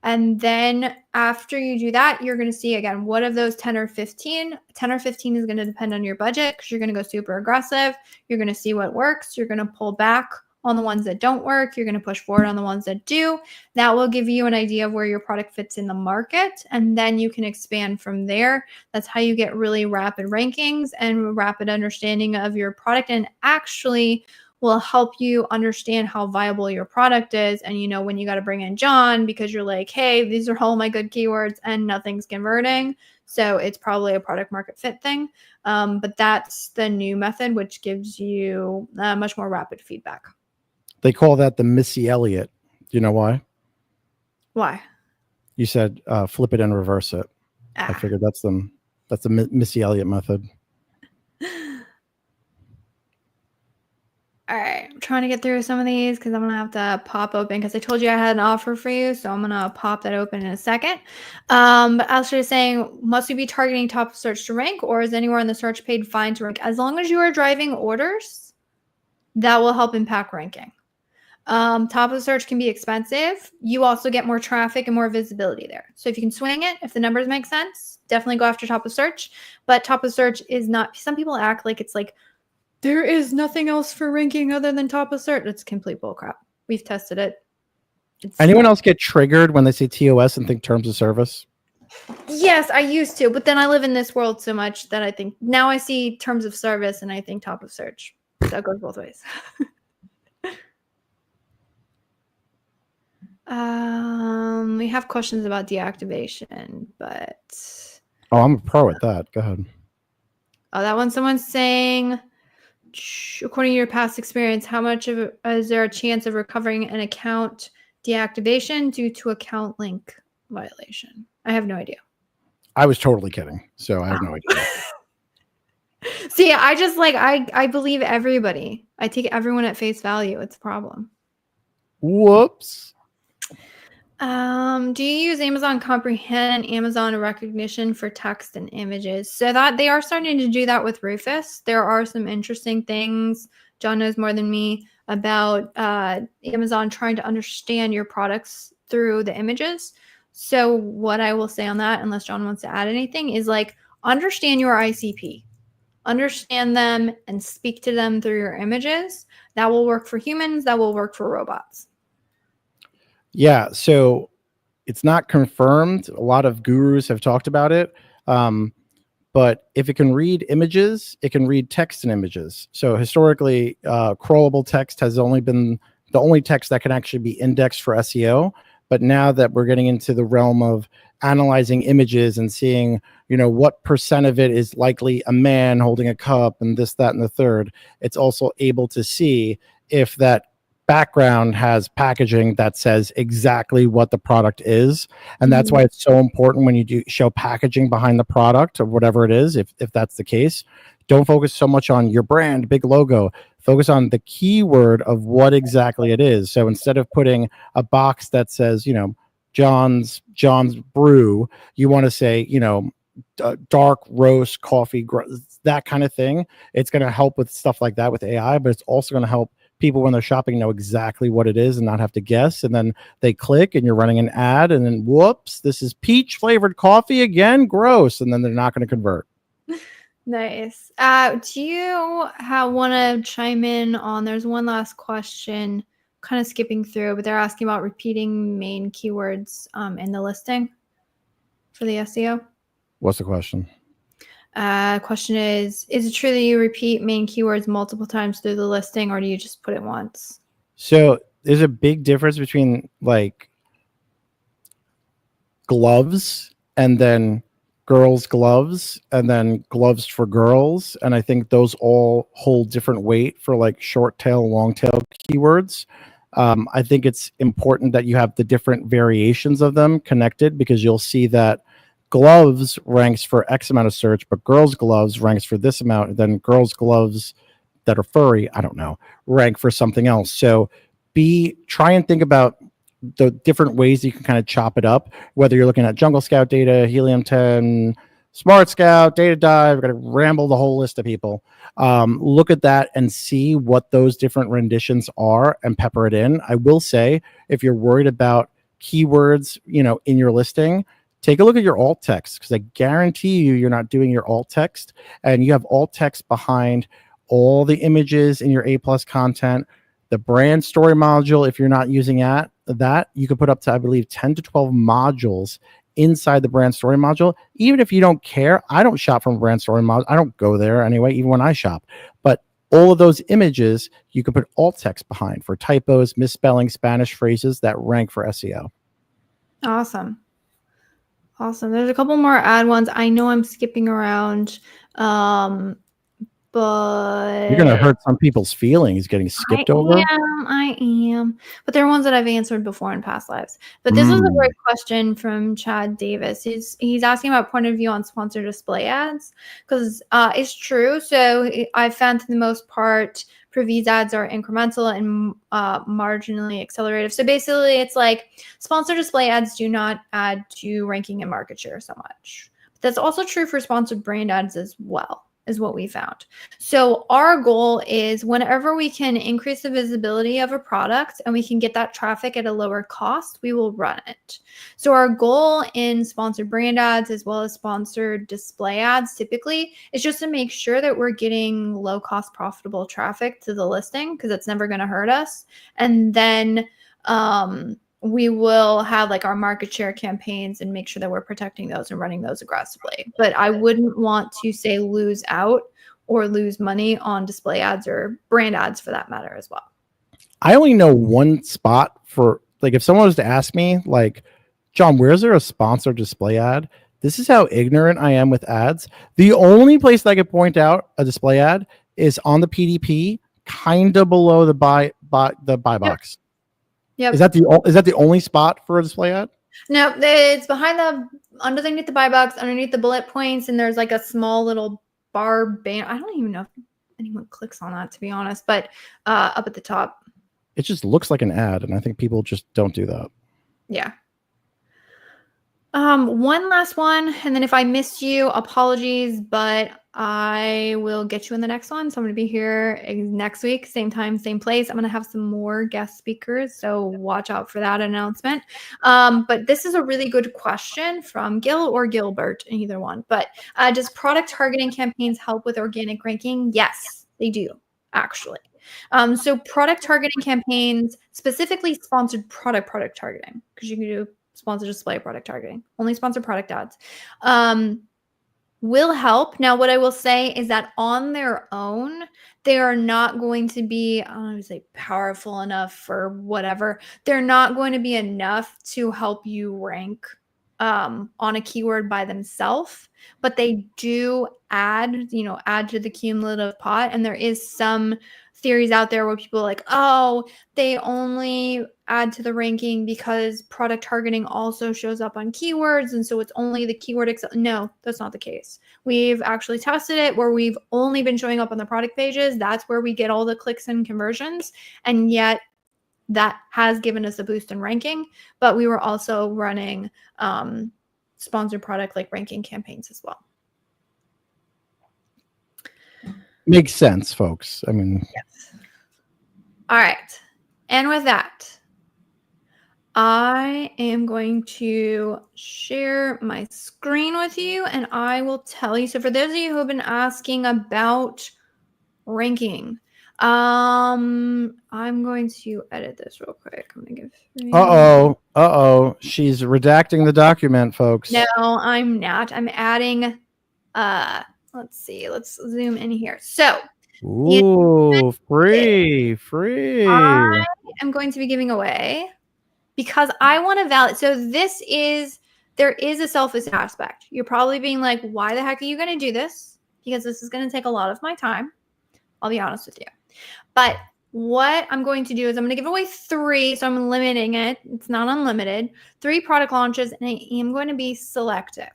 And then after you do that, you're going to see, again, what of those 10 or 15? 10 or 15 is going to depend on your budget because you're going to go super aggressive. You're going to see what works. You're going to pull back on the ones that don't work. You're going to push forward on the ones that do. That will give you an idea of where your product fits in the market. And then you can expand from there. That's how you get really rapid rankings and rapid understanding of your product, and actually will help you understand how viable your product is. And when you got to bring in John because you're like, hey, these are all my good keywords and nothing's converting. So it's probably a product market fit thing. But that's the new method, which gives you much more rapid feedback. They call that the Missy Elliott. Do you know why? Why? You said flip it and reverse it. I figured that's the Missy Elliott method. All right, I'm trying to get through some of these because I'm going to have to pop open because I told you I had an offer for you. So I'm going to pop that open in a second. But Alistair is saying, must we be targeting top of search to rank, or is anywhere on the search page fine to rank? As long as you are driving orders, that will help impact ranking. Top of search can be expensive. You also get more traffic and more visibility there. So if you can swing it, if the numbers make sense, definitely go after top of search. But top of search is not, some people act like it's like, there is nothing else for ranking other than top of search. It's complete bullcrap. We've tested it. Anyone else get triggered when they say TOS and think terms of service? Yes, I used to, but then I live in this world so much that I think now I see terms of service and I think top of search. So it goes both ways. We have questions about deactivation, but Oh, I'm a pro at that. Go ahead. oh, that one someone's saying, according to your past experience, how much of is there a chance of recovering an account deactivation due to account link violation? I have no idea. I was totally kidding, so I have no idea. See, I just I believe everybody. I take everyone at face value. It's a problem. Whoops. Do you use Amazon Comprehend and Amazon Recognition for text and images? So that they are starting to do that with Rufus. There are some interesting things. John knows more than me about Amazon trying to understand your products through the images. So what I will say on that, unless John wants to add anything, is like understand your ICP. Understand them and speak to them through your images. That will work for humans. That will work for robots. Yeah, so it's not confirmed. A lot of gurus have talked about it. But if it can read images, it can read text and images. So historically, crawlable text has only been the only text that can actually be indexed for SEO. But now that we're getting into the realm of analyzing images and seeing, what percent of it is likely a man holding a cup and this, that, and the third, it's also able to see if that background has packaging that says exactly what the product is. And that's why it's so important when you do show packaging behind the product or whatever it is, if that's the case. Don't focus so much on your brand, big logo. Focus on the keyword of what exactly it is. So instead of putting a box that says, John's brew, you want to say, dark roast coffee, that kind of thing. It's going to help with stuff like that with AI, but it's also going to help people when they're shopping know exactly what it is and not have to guess. And then they click and you're running an ad and then whoops, this is peach flavored coffee again. Gross. And then they're not going to convert. Nice. Do you want to chime in on, there's one last question, kind of skipping through, but they're asking about repeating main keywords in the listing for the SEO. What's the question? Question is it true that you repeat main keywords multiple times through the listing, or do you just put it once? So there's a big difference between like gloves and then girls' gloves and then gloves for girls. And I think those all hold different weight for like short tail, long tail keywords. I think it's important that you have the different variations of them connected, because you'll see that gloves ranks for X amount of search, but girls' gloves ranks for this amount. Then girls' gloves that are furry, I don't know, rank for something else. So try and think about the different ways you can kind of chop it up, whether you're looking at Jungle Scout data, Helium 10, Smart Scout, Data Dive. We're going to ramble the whole list of people. Look at that and see what those different renditions are and pepper it in. I will say, if you're worried about keywords, in your listing, take a look at your alt text, because I guarantee you're not doing your alt text and you have alt text behind all the images in your A+ content. The brand story module, if you're not using that, you could put up to, I believe, 10 to 12 modules inside the brand story module. Even if you don't care, I don't shop from brand story module. I don't go there anyway, even when I shop. But all of those images, you can put alt text behind for typos, misspelling, Spanish phrases that rank for SEO. Awesome. There's a couple more ad ones. I know I'm skipping around, but You're going to hurt some people's feelings getting skipped over. I am. But they're ones that I've answered before in past lives. But this is a great question from Chad Davis. He's asking about point of view on sponsored display ads, because it's true. So I've found, for the most part, Priv's ads are incremental and marginally accelerative. So basically, it's like sponsored display ads do not add to ranking and market share so much. But that's also true for sponsored brand ads as well, is what we found. So our goal is, whenever we can increase the visibility of a product and we can get that traffic at a lower cost, we will run it. So our goal in sponsored brand ads, as well as sponsored display ads, typically is just to make sure that we're getting low cost profitable traffic to the listing, because it's never going to hurt us. And then we will have like our market share campaigns and make sure that we're protecting those and running those aggressively. But I wouldn't want to say lose out or lose money on display ads or brand ads for that matter as well. I only know one spot for like if someone was to ask me, like, John, where's there a sponsored display ad? This is how ignorant I am with ads. The only place that I could point out a display ad is on the PDP, kind of below the buy box. Yep. Is that the only spot for a display ad? No, it's behind underneath the buy box, underneath the bullet points, and there's like a small little bar band. I don't even know if anyone clicks on that, to be honest, but up at the top. It just looks like an ad, and I think people just don't do that. Yeah. One last one, and then if I missed you, apologies, but I will get you in the next one. So I'm going to be here next week, same time, same place. I'm going to have some more guest speakers, so watch out for that announcement. But this is a really good question from Gil or Gilbert, either one. But does product targeting campaigns help with organic ranking? Yes, they do, actually. So product targeting campaigns, specifically sponsored product targeting, because you can do sponsored display product targeting, only sponsored product ads, will help. Now, what I will say is that on their own, they are not going to be, I don't want to say powerful enough for whatever. They're not going to be enough to help you rank on a keyword by themselves, but they do add to the cumulative pot. And there is some theories out there where people are like, oh, they only add to the ranking because product targeting also shows up on keywords, and so it's only the keyword. No, that's not the case. We've actually tested it where we've only been showing up on the product pages. That's where we get all the clicks and conversions, and yet that has given us a boost in ranking. But we were also running sponsored product like ranking campaigns as well. Makes sense, folks. I mean, yes. All right. And with that, I am going to share my screen with you and I will tell you. So for those of you who have been asking about ranking, I'm going to edit this real quick. I'm going to give. Uh-oh. She's redacting the document, folks. No, I'm not. I'm adding, let's see. Let's zoom in here. So, ooh, free. I am going to be giving away because I want to validate. So there is a selfish aspect. You're probably being like, why the heck are you going to do this? Because this is going to take a lot of my time. I'll be honest with you. But what I'm going to do is I'm going to give away 3. So I'm limiting it. It's not unlimited. 3 product launches, and I am going to be selective.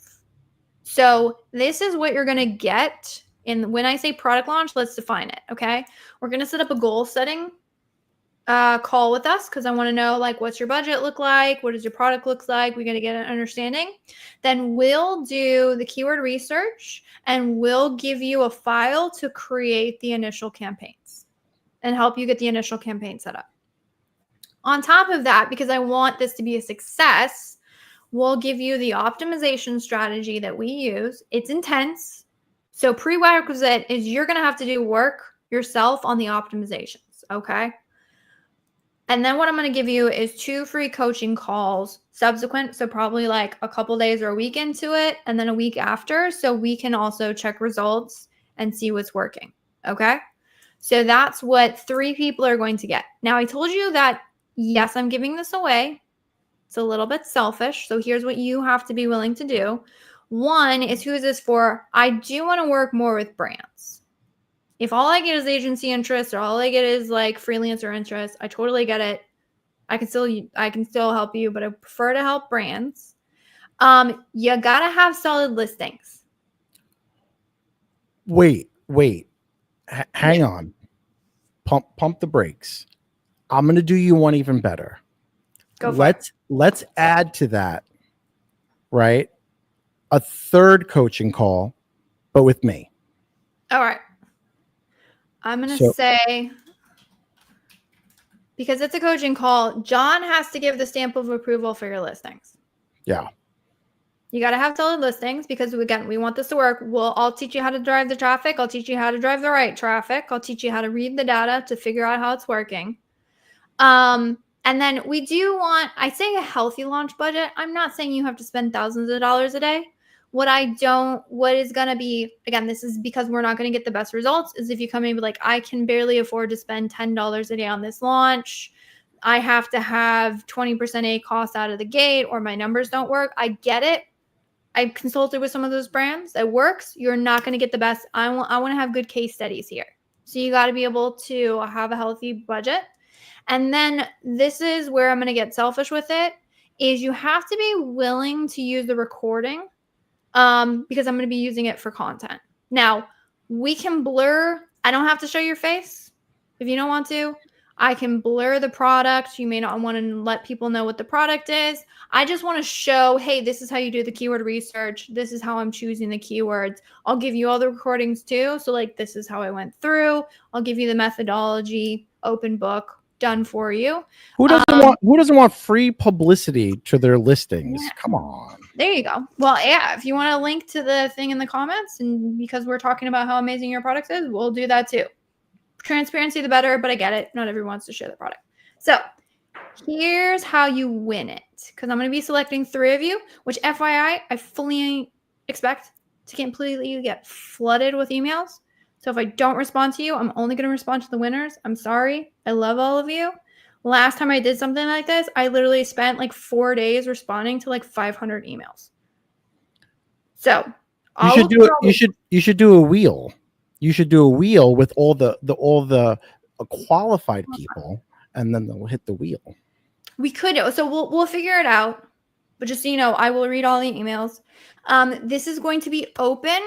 So this is what you're going to get. And when I say product launch, let's define it. Okay. We're going to set up a goal setting call with us because I want to know, like, what's your budget look like? What does your product look like? We're going to get an understanding. Then we'll do the keyword research and we'll give you a file to create the initial campaigns and help you get the initial campaign set up. On top of that, because I want this to be a success, we'll give you the optimization strategy that we use. It's intense. So prerequisite is you're going to have to do work yourself on the optimizations. Okay. And then what I'm going to give you is 2 free coaching calls subsequent. So probably like a couple days or a week into it and then a week after. So we can also check results and see what's working. Okay. So that's what 3 people are going to get. Now I told you that, yes, I'm giving this away. It's a little bit selfish. So here's what you have to be willing to do. One is, who is this for? I do want to work more with brands. If all I get is agency interest or all I get is like freelancer interest, I totally get it. I can still help you, but I prefer to help brands. You gotta have solid listings. Wait. Hang on. Pump the brakes. I'm gonna do you one even better. Let's add to that, right? A 3rd coaching call, but with me. All right. I'm going to say, because it's a coaching call, John has to give the stamp of approval for your listings. Yeah. You got to have solid listings because, again, we want this to work. I'll teach you how to drive the traffic. I'll teach you how to drive the right traffic. I'll teach you how to read the data to figure out how it's working. And then we do want, I say a healthy launch budget. I'm not saying you have to spend thousands of dollars a day. What is going to be, again, this is because we're not going to get the best results, is if you come in and be like, I can barely afford to spend $10 a day on this launch. I have to have 20% ACOS out of the gate or my numbers don't work. I get it. I've consulted with some of those brands. It works. You're not going to get the best. I want to have good case studies here. So you got to be able to have a healthy budget. And then this is where I'm going to get selfish with it, is you have to be willing to use the recording because I'm going to be using it for content. Now, we can blur. I don't have to show your face if you don't want to. I can blur the product. You may not want to let people know what the product is. I just want to show, hey, this is how you do the keyword research. This is how I'm choosing the keywords. I'll give you all the recordings too. So like, this is how I went through. I'll give you the methodology, open book, done for you. Who doesn't want free publicity to their listings? Yeah. Come on. There you go. Well, yeah, if you want to link to the thing in the comments, and because we're talking about how amazing your product is, we'll do that too. Transparency, the better, but I get it. Not everyone wants to share the product. So here's how you win it. Because I'm going to be selecting 3 of you, which FYI, I fully expect to completely get flooded with emails. So if I don't respond to you, I'm only going to respond to the winners. I'm sorry. I love all of you. Last time I did something like this, I literally spent like 4 days responding to like 500 emails. So you should do a wheel. You should do a wheel with all the qualified people, and then they'll hit the wheel. We could. So we'll figure it out. But just so you know, I will read all the emails. This is going to be open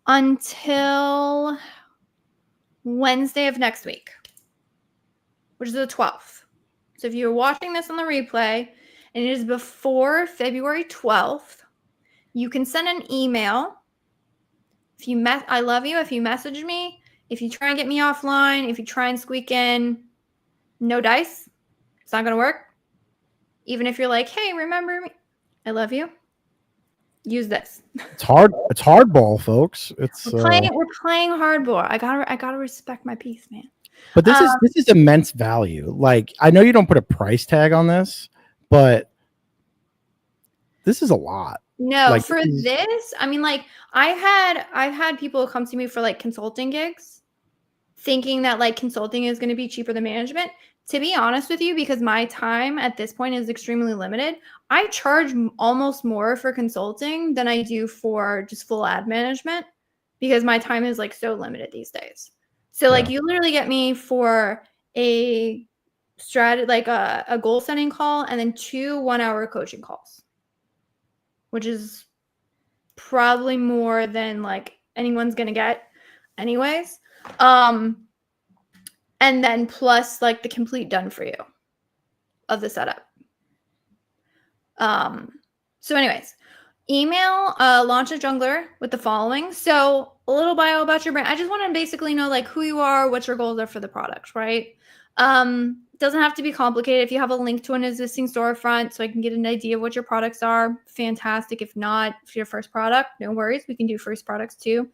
until Wednesday of next week, which is the 12th. So if you're watching this on the replay and it is before February 12th, you can send an email. I love you. If you message me, if you try and get me offline, if you try and squeak in, no dice. It's not going to work. Even if you're like, hey, remember me? I love you. Use this. It's hard. It's hardball, folks. We're playing hardball. I gotta respect my peace, man. But this is immense value. Like, I know you don't put a price tag on this, but this is a lot. No, like, for this, I mean, like, I've had people come to me for like consulting gigs, thinking that like consulting is going to be cheaper than management. To be honest with you, because my time at this point is extremely limited, I charge almost more for consulting than I do for just full ad management, because my time is like so limited these days. So like, you literally get me for a strategy, like a goal setting call, and then 2 1-hour coaching calls, which is probably more than like anyone's gonna get anyways. And then plus like the complete done for you of the setup. So anyways, email launch a Junglr with the following. So a little bio about your brand. I just want to basically know like who you are, what your goals are for the product, right? Doesn't have to be complicated. If you have a link to an existing storefront so I can get an idea of what your products are, fantastic. If not, for your first product, no worries. We can do first products too.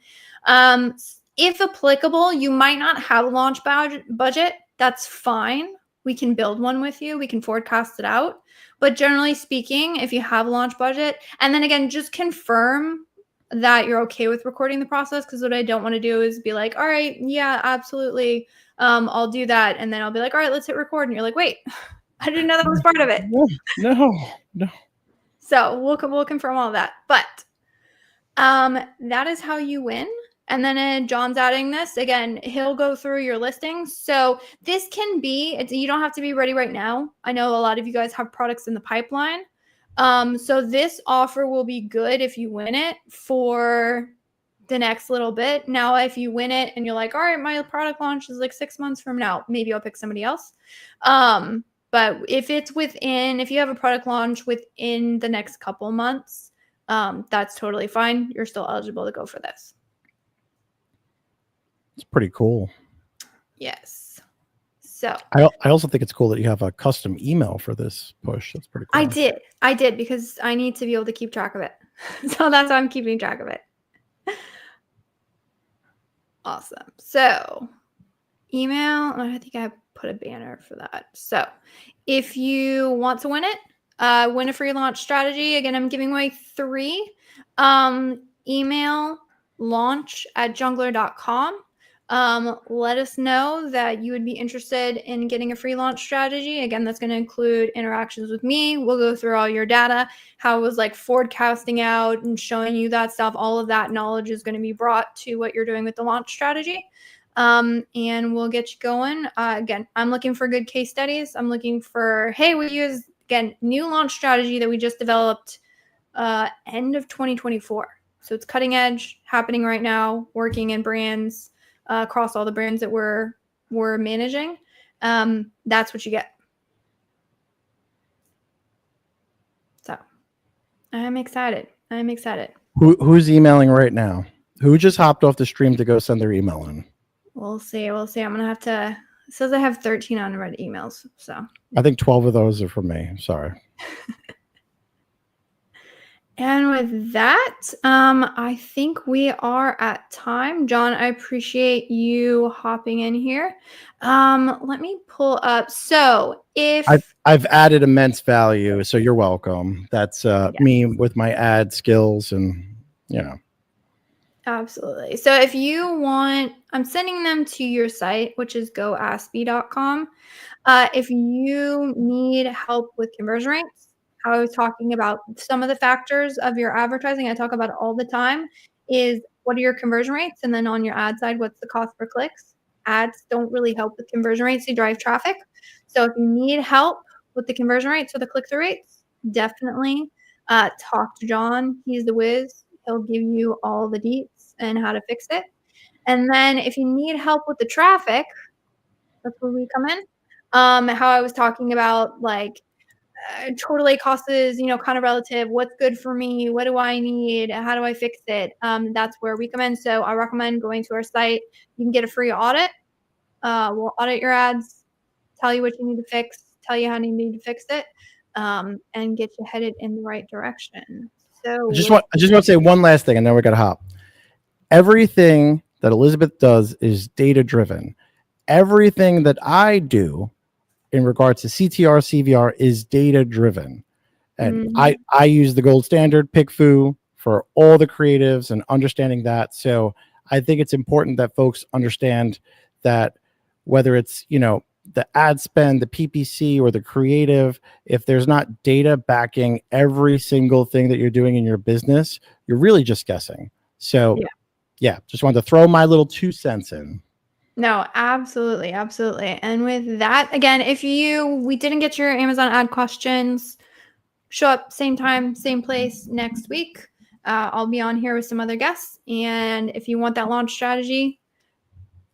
If applicable, you might not have a launch budget. That's fine. We can build one with you. We can forecast it out. But generally speaking, if you have a launch budget, and then again, just confirm that you're okay with recording the process, because what I don't want to do is be like, all right, yeah, absolutely. I'll do that. And then I'll be like, all right, let's hit record. And you're like, wait, I didn't know that was part of it. No. So we'll confirm all that. But that is how you win. And then John's adding this. Again, he'll go through your listings. So this can be, you don't have to be ready right now. I know a lot of you guys have products in the pipeline. So this offer will be good if you win it for the next little bit. Now, if you win it and you're like, all right, my product launch is like 6 months from now, maybe I'll pick somebody else. But if you have a product launch within the next couple months, that's totally fine. You're still eligible to go for this. It's pretty cool. Yes. So I also think it's cool that you have a custom email for this push. That's pretty cool. I did because I need to be able to keep track of it. So that's why I'm keeping track of it. Awesome. So email, I think I put a banner for that. So if you want to win it, win a free launch strategy. Again, I'm giving away 3. Email launch@junglr.com. Let us know that you would be interested in getting a free launch strategy. Again, that's going to include interactions with me. We'll go through all your data, how it was like forecasting out and showing you that stuff. All of that knowledge is going to be brought to what you're doing with the launch strategy. And we'll get you going. Again, I'm looking for good case studies. I'm looking for, hey, we use, again, new launch strategy that we just developed end of 2024. So it's cutting edge, happening right now, working in brands across all the brands that we're managing. That's what you get. So I'm excited. Who's emailing right now? Who just hopped off the stream to go send their email in? We'll see. I'm gonna have to. It says I have 13 unread emails. So I think 12 of those are from me. Sorry. And with that, I think we are at time. John, I appreciate you hopping in here. Let me pull up. So if I've added immense value, so you're welcome. That's me with my ad skills and, you know. Absolutely. So if you want, I'm sending them to your site, which is goaskme.com. If you need help with conversion rates, I was talking about some of the factors of your advertising. I talk about it all the time is what are your conversion rates? And then on your ad side, what's the cost per clicks? Ads don't really help with conversion rates. They drive traffic. So if you need help with the conversion rates or the click-through rates, definitely talk to John. He's the whiz. He'll give you all the deets and how to fix it. And then if you need help with the traffic, that's where we come in. How I was talking about like total A cost is, kind of relative. What's good for me? What do I need? How do I fix it? That's where we come in. So I recommend going to our site. You can get a free audit. We'll audit your ads, tell you what you need to fix, tell you how you need to fix it, and get you headed in the right direction. So I just want to say one last thing, and then we're gonna hop. Everything that Elizabeth does is data driven. Everything that I do in regards to CTR, CVR is data driven. And I use the gold standard PickFu for all the creatives and understanding that. So I think it's important that folks understand that whether it's, the ad spend, the PPC, or the creative, if there's not data backing every single thing that you're doing in your business, you're really just guessing. So yeah, just wanted to throw my little 2 cents in. No, absolutely. And with that, again, if we didn't get your Amazon ad questions, show up same time, same place next week. I'll be on here with some other guests. And if you want that launch strategy,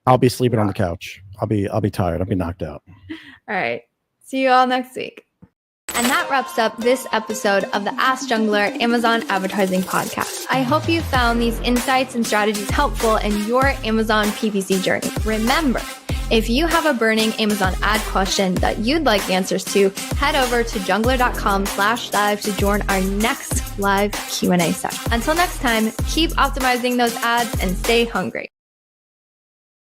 I'll be sleeping on the couch. I'll be tired. I'll be knocked out. All right. See you all next week. And that wraps up this episode of the Ask Junglr Amazon Advertising Podcast. I hope you found these insights and strategies helpful in your Amazon PPC journey. Remember, if you have a burning Amazon ad question that you'd like answers to, head over to junglr.com/live to join our next live Q&A session. Until next time, keep optimizing those ads and stay hungry.